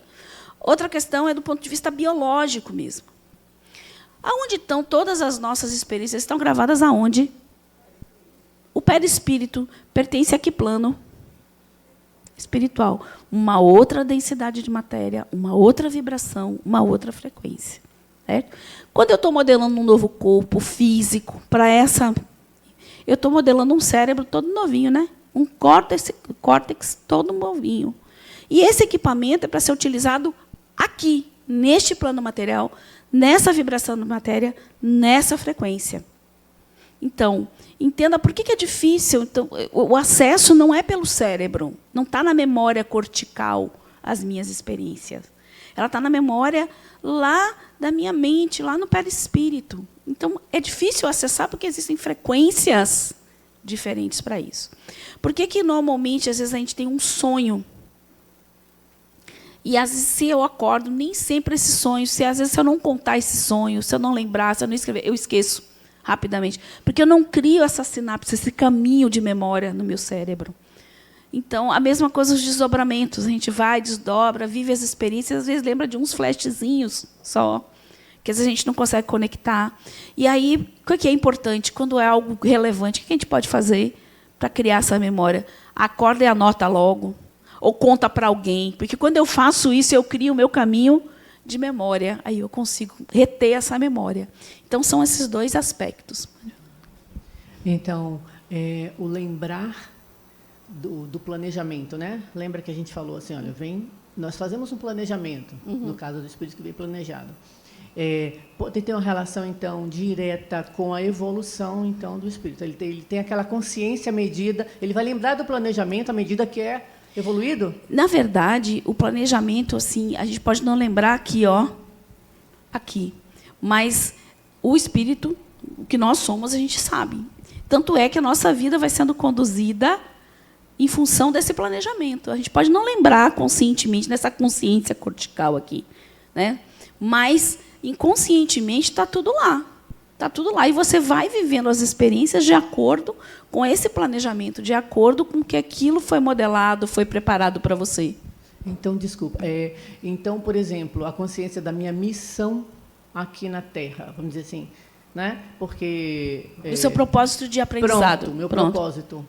Outra questão é do ponto de vista biológico mesmo. Aonde estão todas as nossas experiências? Estão gravadas aonde? O perispírito pertence a que plano? Espiritual. Uma outra densidade de matéria, uma outra vibração, uma outra frequência. Certo? Quando eu estou modelando um novo corpo físico para essa... Eu estou modelando um cérebro todo novinho, né? Um córtex todo novinho. E esse equipamento é para ser utilizado aqui, neste plano material, nessa vibração da matéria, nessa frequência. Então, entenda por que é difícil. Então, o acesso não é pelo cérebro, não está na memória cortical as minhas experiências. Ela está na memória lá da minha mente, lá no perispírito. Então, é difícil acessar porque existem frequências diferentes para isso. Por que normalmente, às vezes, a gente tem um sonho? E, às vezes, se eu acordo, nem sempre esse sonho, às vezes, se eu não contar esse sonho, se eu não lembrar, se eu não escrever, eu esqueço rapidamente. Porque eu não crio essa sinapse, esse caminho de memória no meu cérebro. Então, a mesma coisa os desdobramentos. A gente vai, desdobra, vive as experiências, às vezes lembra de uns flashzinhos só, que às vezes a gente não consegue conectar. E aí, o que é importante? Quando é algo relevante, o que a gente pode fazer para criar essa memória? Acorda e anota logo. Ou conta para alguém. Porque quando eu faço isso, eu crio o meu caminho de memória. Aí eu consigo reter essa memória. Então, são esses dois aspectos. Então, o lembrar do planejamento, né? Lembra que a gente falou assim, olha, nós fazemos um planejamento, no caso do espírito que vem planejado. Pode ter uma relação, então, direta com a evolução, então, do espírito. Ele tem aquela consciência à medida, ele vai lembrar do planejamento à medida que é evoluído? Na verdade, o planejamento, assim, a gente pode não lembrar aqui, aqui, mas o espírito, o que nós somos, a gente sabe. Tanto é que a nossa vida vai sendo conduzida em função desse planejamento. A gente pode não lembrar conscientemente, nessa consciência cortical aqui, né? Mas, inconscientemente, está tudo lá. Está tudo lá. E você vai vivendo as experiências de acordo com esse planejamento, de acordo com que aquilo foi modelado, foi preparado para você. Então, desculpa. Então, por exemplo, a consciência da minha missão aqui na Terra, vamos dizer assim, né? Porque o seu propósito de aprendizado. Pronto, meu propósito.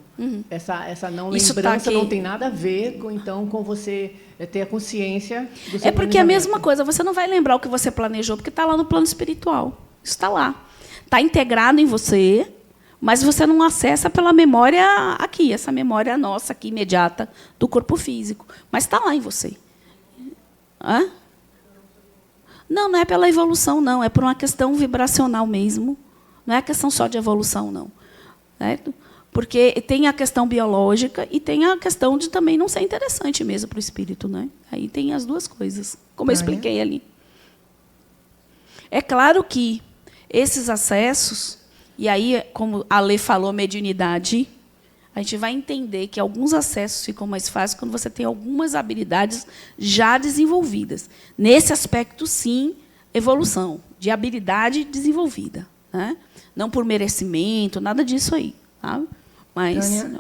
Essa não lembrança não tem nada a ver com você ter a consciência do seu porque é a mesma coisa. Você não vai lembrar o que você planejou, porque está lá no plano espiritual. Isso está lá. Está integrado em você, Mas você não acessa pela memória aqui, essa memória nossa aqui, imediata, do corpo físico. Mas está lá em você. Hã? Não é pela evolução, não. É por uma questão vibracional mesmo. Não é questão só de evolução, não. Certo? Porque tem a questão biológica e tem a questão de também não ser interessante mesmo para o espírito. Né? Aí tem as duas coisas, como eu expliquei ali. É claro que esses acessos, e aí, como a Lê falou, mediunidade, a gente vai entender que alguns acessos ficam mais fáceis quando você tem algumas habilidades já desenvolvidas. Nesse aspecto, sim, evolução, de habilidade desenvolvida. Né? Não por merecimento, nada disso aí. Tá? Mas, Tânia,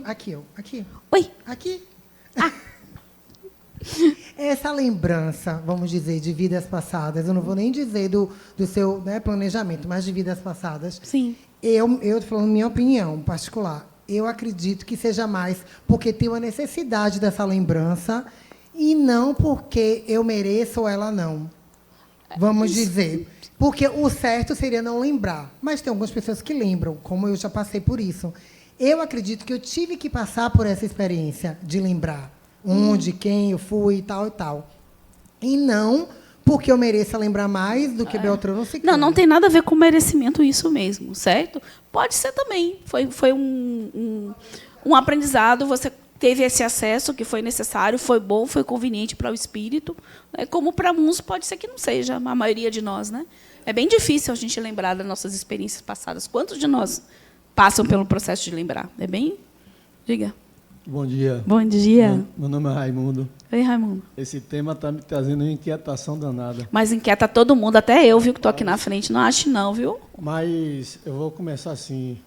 aqui. Oi. Aqui. Essa lembrança, vamos dizer, de vidas passadas, eu não vou nem dizer do seu, né, planejamento, mas de vidas passadas. Sim. Eu estou falando minha opinião particular. Eu acredito que seja mais porque tem uma necessidade dessa lembrança e não porque eu mereço ou ela não. Vamos dizer. Porque o certo seria não lembrar. Mas tem algumas pessoas que lembram, como eu já passei por isso. Eu acredito que eu tive que passar por essa experiência de lembrar onde, quem eu fui e tal e tal. E não porque eu mereça lembrar mais do que Beltrano Ciclano. Não tem nada a ver com merecimento isso mesmo, certo? Pode ser também. Foi um aprendizado, você teve esse acesso que foi necessário, foi bom, foi conveniente para o espírito. Né? Como para uns pode ser que não seja, a maioria de nós. Né? É bem difícil a gente lembrar das nossas experiências passadas. Quantos de nós passam pelo processo de lembrar? É bem... Diga. Bom dia. Bom dia. Meu nome é Raimundo. Oi, Raimundo. Esse tema está me trazendo uma inquietação danada. Mas inquieta todo mundo, até eu, viu, que estou aqui na frente. Não acho não, viu? Mas eu vou começar assim.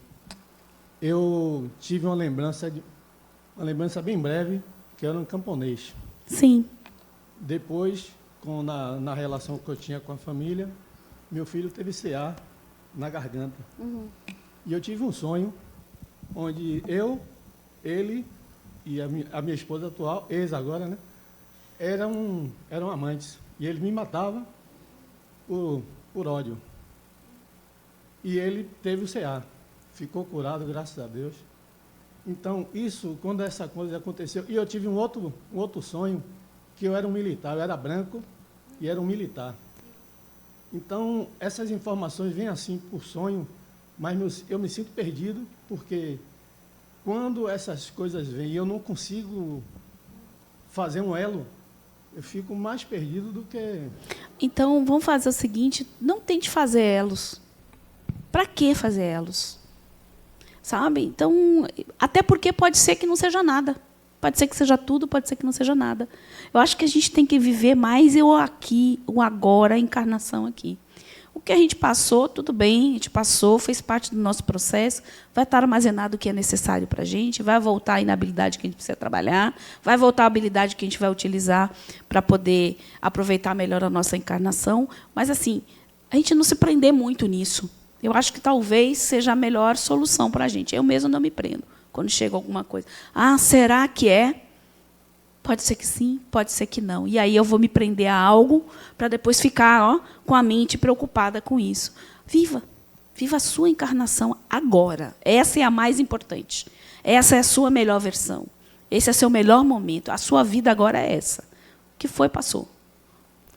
Eu tive uma lembrança bem breve, que era um camponês. Sim. Depois, na relação que eu tinha com a família, meu filho teve CA na garganta. Uhum. E eu tive um sonho onde ele e a minha esposa atual, ex agora, né, eram amantes. E ele me matava por ódio. E ele teve o CA. Ficou curado, graças a Deus. Então, quando essa coisa aconteceu... E eu tive um outro sonho, que eu era um militar. Eu era branco e era um militar. Então, essas informações vêm assim por sonho, mas eu me sinto perdido, porque... Quando essas coisas vêm e eu não consigo fazer um elo, eu fico mais perdido do que... Então, vamos fazer o seguinte, não tente fazer elos. Para que fazer elos? Sabe? Então, até porque pode ser que não seja nada. Pode ser que seja tudo, pode ser que não seja nada. Eu acho que a gente tem que viver mais o aqui, o agora, a encarnação aqui. O que a gente passou, tudo bem, a gente passou, fez parte do nosso processo, vai estar armazenado o que é necessário para a gente, vai voltar a inabilidade que a gente precisa trabalhar, vai voltar a habilidade que a gente vai utilizar para poder aproveitar melhor a nossa encarnação. Mas, assim, a gente não se prender muito nisso. Eu acho que talvez seja a melhor solução para a gente. Eu mesmo não me prendo quando chega alguma coisa. Ah, será que é? Pode ser que sim, pode ser que não. E aí eu vou me prender a algo para depois ficar com a mente preocupada com isso. Viva a sua encarnação agora. Essa é a mais importante. Essa é a sua melhor versão. Esse é o seu melhor momento. A sua vida agora é essa. O que foi, passou.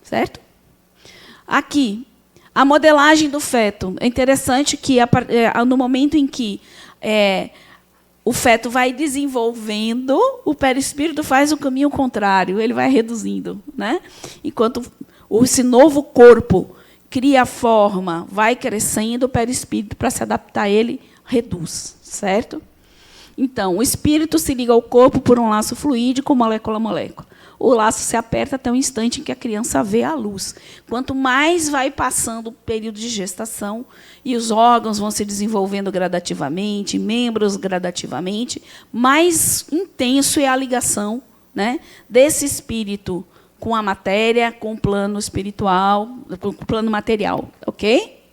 Certo? Aqui, a modelagem do feto. É interessante que, no momento em que... o feto vai desenvolvendo, o perispírito faz o caminho contrário, ele vai reduzindo. Né? Enquanto esse novo corpo cria forma, vai crescendo, o perispírito, para se adaptar a ele, reduz. Certo? Então, o espírito se liga ao corpo por um laço fluídico, molécula a molécula. O laço se aperta até o instante em que a criança vê a luz. Quanto mais vai passando o período de gestação e os órgãos vão se desenvolvendo gradativamente, membros gradativamente, mais intenso é a ligação, né, desse espírito com a matéria, com o plano espiritual, com o plano material. Ok?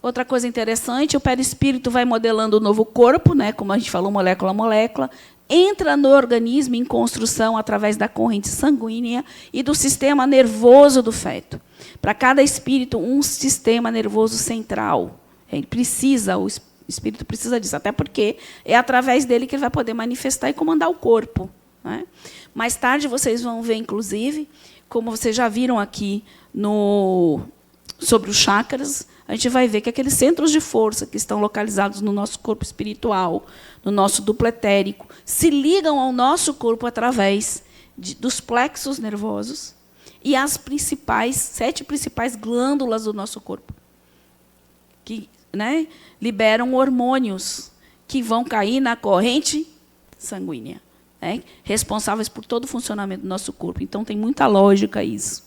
Outra coisa interessante, o perispírito vai modelando o novo corpo, né, como a gente falou, molécula a molécula, entra no organismo em construção através da corrente sanguínea e do sistema nervoso do feto. Para cada espírito, um sistema nervoso central. Ele precisa, o espírito precisa disso, até porque é através dele que ele vai poder manifestar e comandar o corpo, né? Mais tarde, vocês vão ver, inclusive, como vocês já viram aqui sobre os chakras, a gente vai ver que aqueles centros de força que estão localizados no nosso corpo espiritual, no nosso duplo etérico, se ligam ao nosso corpo através dos plexos nervosos e as 7 principais glândulas do nosso corpo, que, né, liberam hormônios que vão cair na corrente sanguínea, né, responsáveis por todo o funcionamento do nosso corpo. Então, tem muita lógica isso.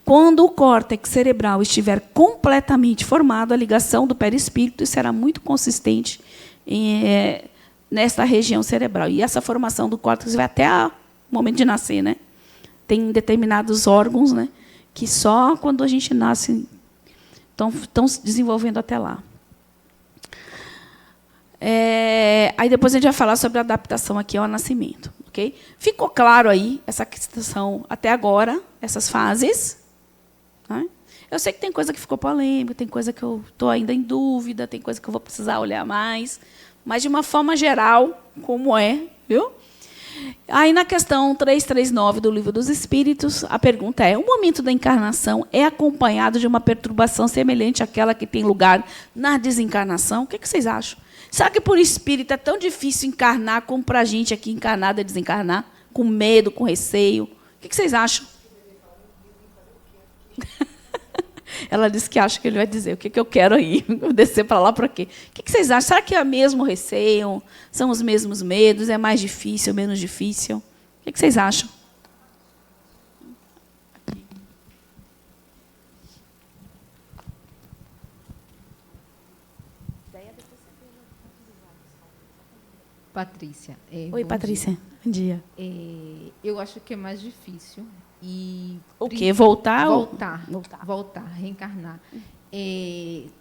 Quando o córtex cerebral estiver completamente formado, a ligação do perispírito será muito consistente nesta região cerebral. E essa formação do córtex vai até o momento de nascer, né? Tem determinados órgãos, né, que só quando a gente nasce estão se desenvolvendo até lá. Aí depois a gente vai falar sobre a adaptação aqui ao nascimento. Okay? Ficou claro aí essa questão até agora, essas fases? Né? Eu sei que tem coisa que ficou polêmica, tem coisa que eu estou ainda em dúvida, tem coisa que eu vou precisar olhar mais, mas, de uma forma geral, como é, viu? Aí, na questão 339 do Livro dos Espíritos, a pergunta é: o momento da encarnação é acompanhado de uma perturbação semelhante àquela que tem lugar na desencarnação? O que vocês acham? Será que, por espírito, é tão difícil encarnar como para a gente aqui encarnada é desencarnar? Com medo, com receio? O que vocês acham? Ela disse que acha que ele vai dizer o que eu quero aí. Vou descer para lá para quê? O que vocês acham? Será que é o mesmo receio? São os mesmos medos? É mais difícil, menos difícil? O que vocês acham? Patrícia. Oi, Patrícia. Bom dia. Eu acho que é mais difícil. E o quê? Voltar, reencarnar.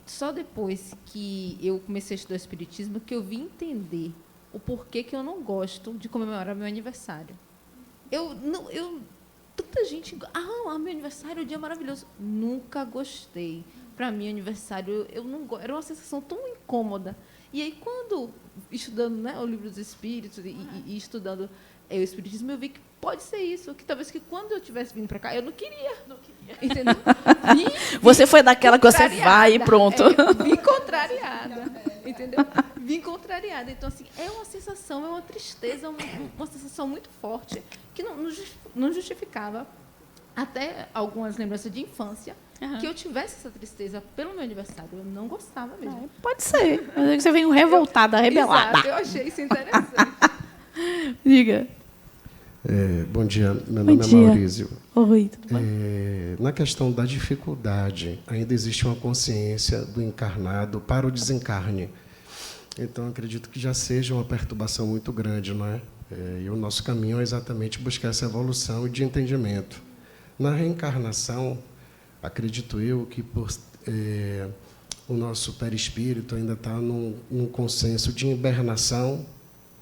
Só depois que eu comecei a estudar o Espiritismo que eu vim entender o porquê que eu não gosto de comemorar meu aniversário. Tanta gente... meu aniversário é um dia maravilhoso. Nunca gostei. Para mim, aniversário, eu não gosto. Era uma sensação tão incômoda. E aí, quando, estudando, né, o Livro dos Espíritos e estudando o Espiritismo, eu vi que pode ser isso, que talvez que quando eu tivesse vindo para cá, eu não queria. Entendeu? Você foi daquela que você vai e pronto. Vim contrariada. Entendeu? Vim contrariada. Então, assim, é uma sensação, é uma tristeza, uma sensação muito forte, que não justificava até algumas lembranças de infância, que eu tivesse essa tristeza pelo meu aniversário. Eu não gostava mesmo. Pode ser. Você veio revoltada, rebelada. Exato, eu achei isso interessante. Diga. Bom dia, meu nome é Maurício. Oi, tudo bem? Na questão da dificuldade, ainda existe uma consciência do encarnado para o desencarne. Então, acredito que já seja uma perturbação muito grande, não é? E o nosso caminho é exatamente buscar essa evolução e de entendimento. Na reencarnação, acredito eu que o nosso perispírito ainda está num consenso de hibernação,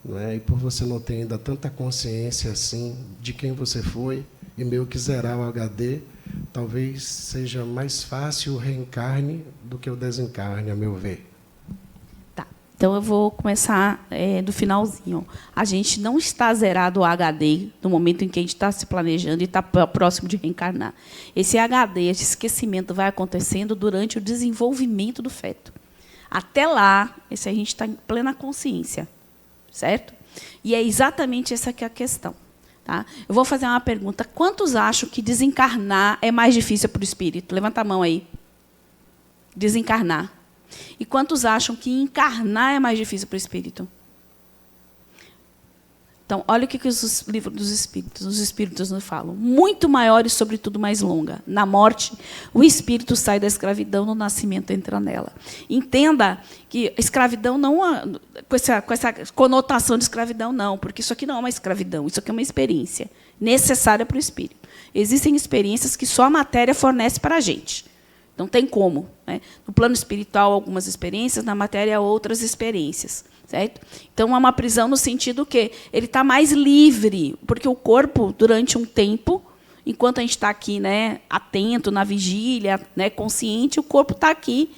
não é? E por você não ter ainda tanta consciência assim de quem você foi e meio que zerar o HD, talvez seja mais fácil o reencarne do que o desencarne, a meu ver. Tá. Então eu vou começar do finalzinho. A gente não está zerado o HD no momento em que a gente está se planejando e está próximo de reencarnar. Esse HD, esse esquecimento, vai acontecendo durante o desenvolvimento do feto. Até lá, a gente está em plena consciência. Certo? E é exatamente essa que é a questão. Tá? Eu vou fazer uma pergunta. Quantos acham que desencarnar é mais difícil para o espírito? Levanta a mão aí. Desencarnar. E quantos acham que encarnar é mais difícil para o espírito? Então, olha o que os livros dos espíritos, os espíritos nos falam. Muito maior e, sobretudo, mais longa. Na morte, o espírito sai da escravidão, no nascimento entra nela. Entenda que escravidão não... Com essa conotação de escravidão, não, porque isso aqui não é uma escravidão, isso aqui é uma experiência necessária para o espírito. Existem experiências que só a matéria fornece para a gente. Não tem como. Né? No plano espiritual, algumas experiências, na matéria, outras experiências. Certo? Então, é uma prisão no sentido que ele está mais livre, porque o corpo, durante um tempo, enquanto a gente está aqui, né, atento, na vigília, né, consciente, o corpo está aqui.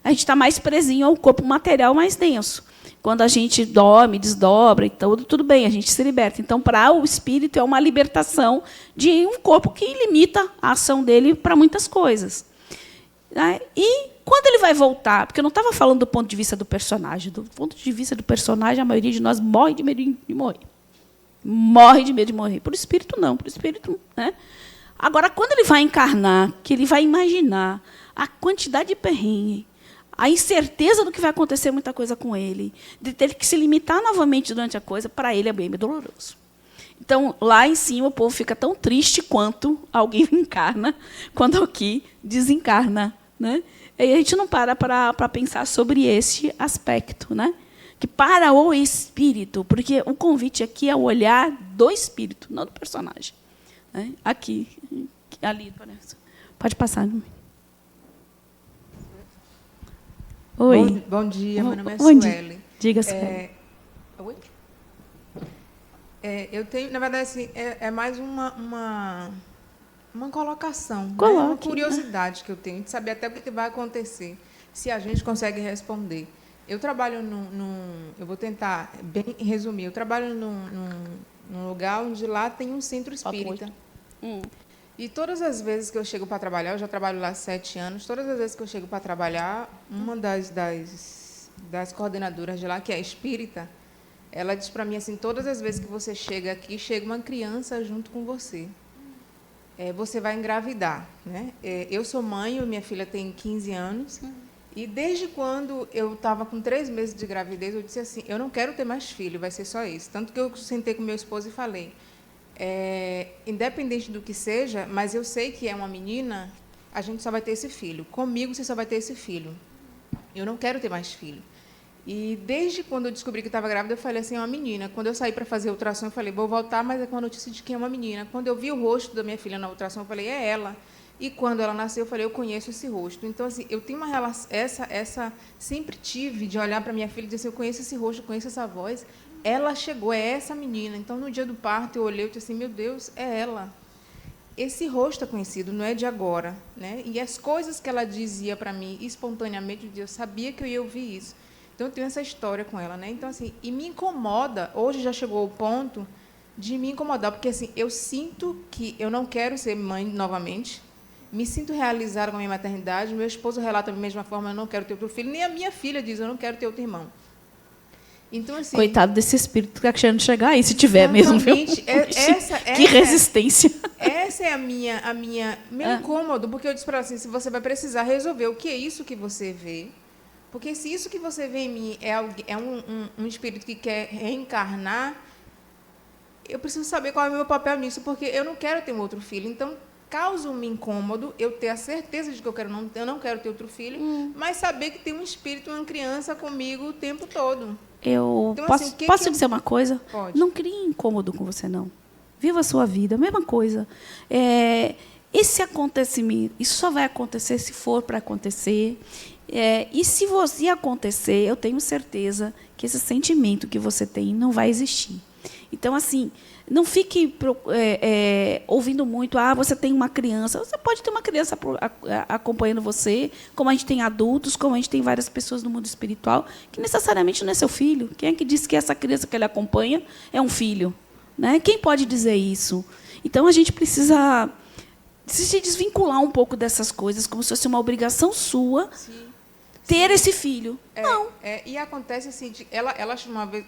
A gente está mais presinho ao corpo material mais denso. Quando a gente dorme, desdobra, então, tudo bem, a gente se liberta. Então, para o espírito, é uma libertação de um corpo que limita a ação dele para muitas coisas. Né? E quando ele vai voltar? Porque eu não estava falando do ponto de vista do personagem. Do ponto de vista do personagem, a maioria de nós morre de medo de morrer. Morre de medo de morrer. Por espírito, não. Por espírito, né? Agora, quando ele vai encarnar, que ele vai imaginar a quantidade de perrengue, a incerteza do que vai acontecer muita coisa com ele, de ter que se limitar novamente durante a coisa, para ele é bem doloroso. Então, lá em cima, o povo fica tão triste quanto alguém encarna, quando aqui desencarna. Né? E a gente não para pensar sobre esse aspecto. Né? Que para o espírito, porque o convite aqui é o olhar do espírito, não do personagem. Né? Aqui, ali, parece. Pode passar. Oi. Bom dia, meu nome é Sueli. Sueli. Diga, Sueli. Oi? Eu tenho, na verdade, assim, é mais uma colocação, né? Uma curiosidade que eu tenho, de saber até o que vai acontecer, se a gente consegue responder. Eu trabalho eu vou tentar bem resumir, eu trabalho num lugar onde lá tem um centro espírita. E todas as vezes que eu chego para trabalhar, eu já trabalho lá há 7 anos, todas as vezes que eu chego para trabalhar, uma das coordenadoras de lá, que é espírita, ela diz para mim assim, todas as vezes que você chega aqui, chega uma criança junto com você. Você vai engravidar. Né? Eu sou mãe, minha filha tem 15 anos, e desde quando eu estava com 3 meses de gravidez, eu disse assim, eu não quero ter mais filho, vai ser só isso. Tanto que eu sentei com meu esposo e falei, independente do que seja, mas eu sei que é uma menina, a gente só vai ter esse filho. Comigo, você só vai ter esse filho. Eu não quero ter mais filho. E desde quando eu descobri que estava grávida, eu falei assim, é uma menina. Quando eu saí para fazer ultrassom, eu falei, vou voltar, mas é com a notícia de que é uma menina. Quando eu vi o rosto da minha filha na ultrassom, eu falei, é ela. E quando ela nasceu, eu falei, eu conheço esse rosto. Então, assim, eu tenho uma relação, sempre tive de olhar para minha filha e dizer assim, eu conheço esse rosto, eu conheço essa voz. Ela chegou, é essa menina. Então, no dia do parto, eu olhei e disse assim, meu Deus, é ela. Esse rosto é conhecido, não é de agora. Né? E as coisas que ela dizia para mim, espontaneamente, eu sabia que eu ia ouvir isso. Então, eu tenho essa história com ela. Né? Então, assim, e me incomoda, hoje já chegou ao ponto de me incomodar, porque assim, eu sinto que eu não quero ser mãe novamente, me sinto realizada com a minha maternidade, meu esposo relata da mesma forma, eu não quero ter outro filho, nem a minha filha diz, eu não quero ter outro irmão. Então, assim, coitado desse espírito que está querendo chegar aí, se tiver mesmo, viu? Que resistência. Essa é meu incômodo, porque eu disse para ela assim, se você vai precisar resolver o que é isso que você vê, porque se isso que você vê em mim é um espírito que quer reencarnar, eu preciso saber qual é o meu papel nisso, porque eu não quero ter um outro filho. Então, causa-me incômodo eu ter a certeza de que eu não quero ter outro filho, mas saber que tem um espírito, uma criança comigo o tempo todo. Então, posso dizer uma coisa? Pode. Não crie incômodo com você, não. Viva a sua vida, a mesma coisa. Esse acontecimento, isso só vai acontecer se for para acontecer. E se você acontecer, eu tenho certeza que esse sentimento que você tem não vai existir. Então, assim, não fique ouvindo muito, você tem uma criança. Você pode ter uma criança acompanhando você, como a gente tem adultos, como a gente tem várias pessoas no mundo espiritual, que necessariamente não é seu filho. Quem é que disse que essa criança que ele acompanha é um filho? Né? Quem pode dizer isso? Então, a gente precisa se desvincular um pouco dessas coisas, como se fosse uma obrigação sua. Sim. Ter esse filho. Não. E acontece assim,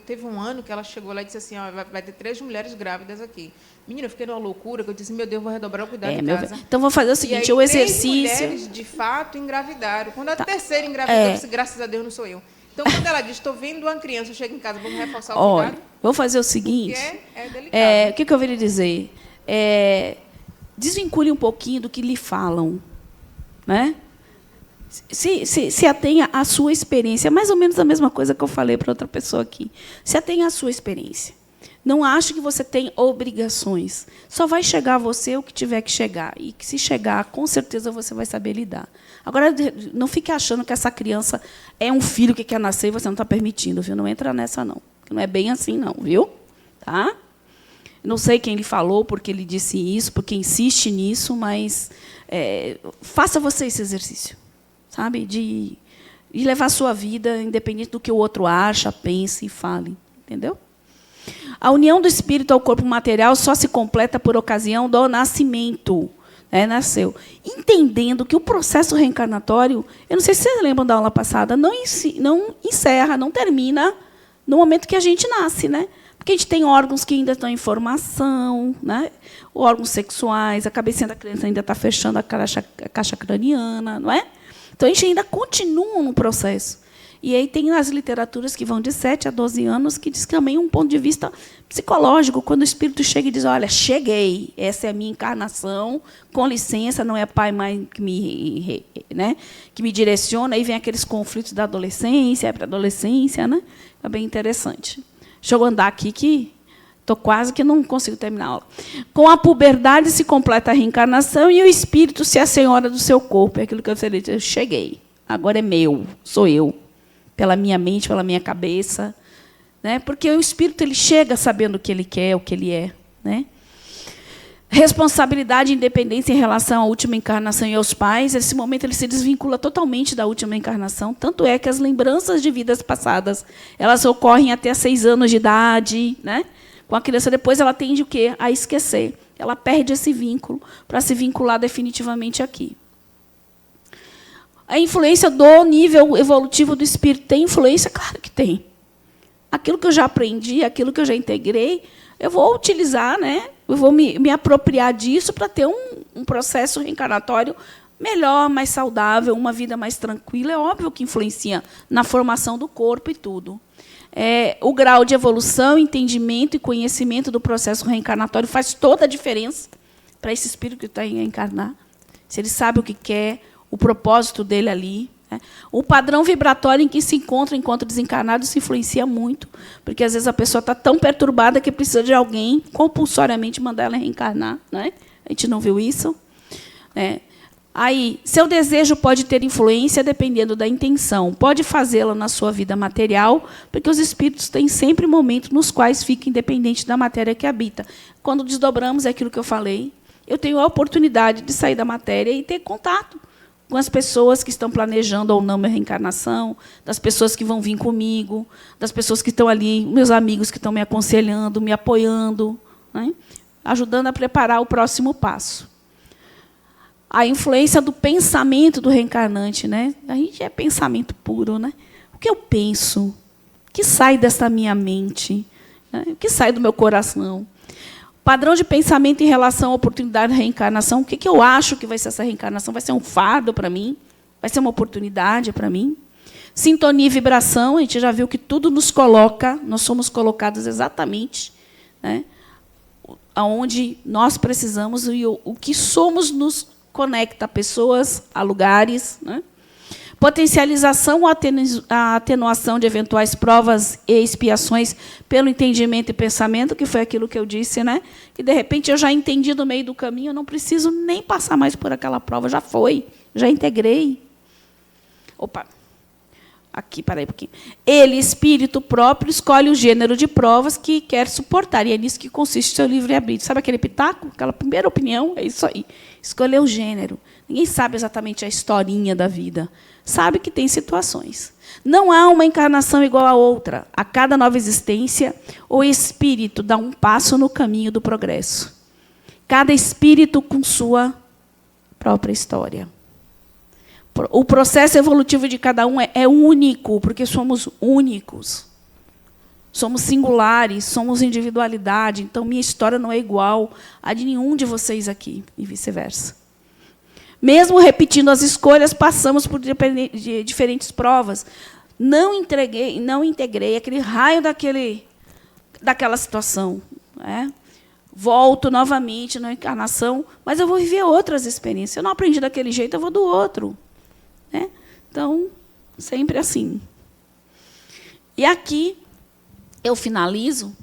teve um ano que ela chegou lá e disse assim, vai ter 3 mulheres grávidas aqui. Menina, eu fiquei numa loucura, que eu disse, meu Deus, vou redobrar o cuidado em casa. Então, vou fazer o seguinte, o exercício... 3 mulheres, de fato, engravidaram. Quando a terceira engravidou, eu disse, graças a Deus, não sou eu. Então, quando ela diz, estou vendo uma criança, eu chego em casa, vamos reforçar o cuidado. Vou fazer o seguinte... É delicado. O que eu vou lhe dizer? Desvincule um pouquinho do que lhe falam. Né? Se atenha à sua experiência, mais ou menos a mesma coisa que eu falei para outra pessoa aqui. Se atenha à sua experiência. Não ache que você tem obrigações. Só vai chegar a você o que tiver que chegar. E que, se chegar, com certeza você vai saber lidar. Agora, não fique achando que essa criança é um filho que quer nascer e você não está permitindo. Viu? Não entra nessa, não. Não é bem assim, não. Viu? Tá? Não sei quem lhe falou, porque ele disse isso, porque insiste nisso, mas faça você esse exercício, sabe? De levar a sua vida, independente do que o outro acha, pense e fale. Entendeu? A união do espírito ao corpo material só se completa por ocasião do nascimento. Nasceu. Entendendo que o processo reencarnatório, eu não sei se vocês lembram da aula passada, não encerra, não termina no momento que a gente nasce, né? Porque a gente tem órgãos que ainda estão em formação, né? Órgãos sexuais, a cabecinha da criança ainda está fechando a caixa craniana, não é? Então, a gente ainda continua no processo. E aí tem as literaturas que vão de 7 a 12 anos, que diz que também um ponto de vista psicológico, quando o espírito chega e diz, olha, cheguei, essa é a minha encarnação, com licença, não é pai e mãe que me direciona, aí vem aqueles conflitos da adolescência, pré-adolescência, né? É bem interessante. Deixa eu andar aqui, que estou quase que não consigo terminar a aula. Com a puberdade se completa a reencarnação e o espírito se assenhora do seu corpo. É aquilo que eu falei, eu cheguei, agora é meu, sou eu. Pela minha mente, pela minha cabeça, né? Porque o espírito ele chega sabendo o que ele quer, o que ele é, né? Responsabilidade e independência em relação à última encarnação e aos pais, nesse momento ele se desvincula totalmente da última encarnação, tanto é que as lembranças de vidas passadas, elas ocorrem até 6 anos de idade, né? Com a criança depois ela tende o quê? A esquecer. Ela perde esse vínculo para se vincular definitivamente aqui. A influência do nível evolutivo do espírito tem influência? Claro que tem. Aquilo que eu já aprendi, aquilo que eu já integrei, eu vou utilizar, né? Eu vou me apropriar disso para ter um processo reencarnatório melhor, mais saudável, uma vida mais tranquila. É óbvio que influencia na formação do corpo e tudo. O grau de evolução, entendimento e conhecimento do processo reencarnatório faz toda a diferença para esse espírito que está a encarnar. Se ele sabe o que quer, o propósito dele ali. O padrão vibratório em que se encontra enquanto desencarnado se influencia muito, porque às vezes a pessoa está tão perturbada que precisa de alguém compulsoriamente mandar ela reencarnar, né? A gente não viu isso? Aí, seu desejo pode ter influência dependendo da intenção. Pode fazê-la na sua vida material, porque os espíritos têm sempre momentos nos quais fica independente da matéria que habita. Quando desdobramos, é aquilo que eu falei, eu tenho a oportunidade de sair da matéria e ter contato com as pessoas que estão planejando ou não minha reencarnação, das pessoas que vão vir comigo, das pessoas que estão ali, meus amigos que estão me aconselhando, me apoiando, né? Ajudando a preparar o próximo passo. A influência do pensamento do reencarnante, né? A gente é pensamento puro, né? O que eu penso? O que sai dessa minha mente? Né? O que sai do meu coração? Padrão de pensamento em relação à oportunidade de reencarnação. O que eu acho que vai ser essa reencarnação? Vai ser um fardo para mim? Vai ser uma oportunidade para mim? Sintonia e vibração. A gente já viu que tudo nos coloca, nós somos colocados exatamente, né, aonde nós precisamos, e o que somos nos conecta a pessoas, a lugares, né? Potencialização ou atenuação de eventuais provas e expiações pelo entendimento e pensamento, que foi aquilo que eu disse, né? Que, de repente, eu já entendi no meio do caminho, eu não preciso nem passar mais por aquela prova, já foi, já integrei. Opa, aqui, peraí um pouquinho. Ele, espírito próprio, escolhe o gênero de provas que quer suportar, e é nisso que consiste o seu livre-arbítrio. Sabe aquele pitaco? Aquela primeira opinião? É isso aí. Escolher o gênero. Ninguém sabe exatamente a historinha da vida. Sabe que tem situações. Não há uma encarnação igual a outra. A cada nova existência, o espírito dá um passo no caminho do progresso. Cada espírito com sua própria história. O processo evolutivo de cada um é único, porque somos únicos. Somos singulares, somos individualidade. Então, minha história não é igual a de nenhum de vocês aqui, e vice-versa. Mesmo repetindo as escolhas, passamos por diferentes provas. Não integrei aquele raio daquela situação. Né? Volto novamente na encarnação, mas eu vou viver outras experiências. Eu não aprendi daquele jeito, eu vou do outro. Né? Então, sempre assim. E aqui, eu finalizo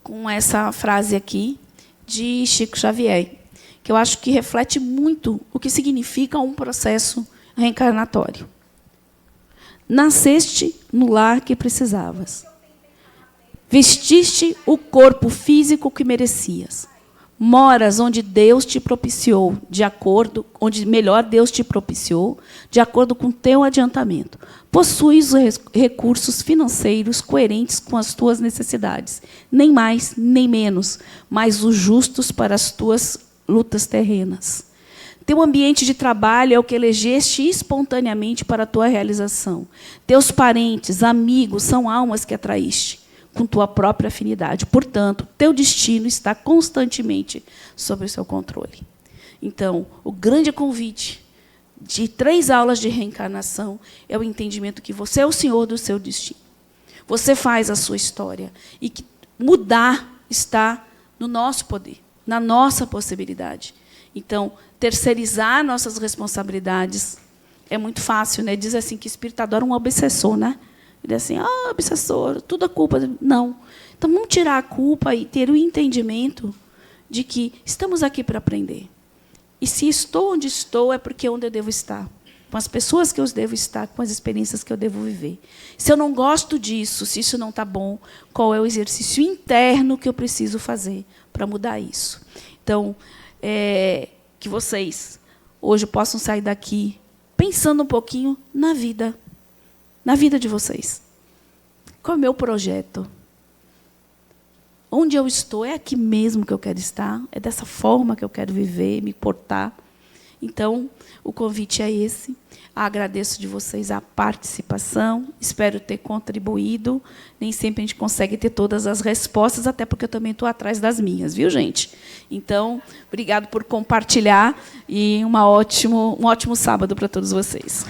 com essa frase aqui de Chico Xavier, que eu acho que reflete muito o que significa um processo reencarnatório. Nasceste no lar que precisavas. Vestiste o corpo físico que merecias. Moras onde Deus te propiciou, onde melhor Deus te propiciou, de acordo com o teu adiantamento. Possuis os recursos financeiros coerentes com as tuas necessidades, nem mais, nem menos, mas os justos para as tuas lutas terrenas. Teu ambiente de trabalho é o que elegeste espontaneamente para a tua realização. Teus parentes, amigos, são almas que atraíste com tua própria afinidade. Portanto, teu destino está constantemente sob o seu controle. Então, o grande convite de 3 aulas de reencarnação é o entendimento que você é o senhor do seu destino. Você faz a sua história. E que mudar está no nosso poder, na nossa possibilidade. Então, terceirizar nossas responsabilidades é muito fácil, né? Diz assim que o espírito adora um obsessor, né? Ele é assim, obsessor, tudo é culpa. Não. Então, vamos tirar a culpa e ter o entendimento de que estamos aqui para aprender. E se estou onde estou, é porque é onde eu devo estar. Com as pessoas que eu devo estar, com as experiências que eu devo viver. Se eu não gosto disso, se isso não está bom, qual é o exercício interno que eu preciso fazer para mudar isso? Então, que vocês hoje possam sair daqui pensando um pouquinho na vida de vocês. Qual é o meu projeto? Onde eu estou? É aqui mesmo que eu quero estar? É dessa forma que eu quero viver, me portar? Então, o convite é esse. Agradeço de vocês a participação. Espero ter contribuído. Nem sempre a gente consegue ter todas as respostas, até porque eu também estou atrás das minhas, viu, gente? Então, obrigado por compartilhar e um ótimo sábado para todos vocês.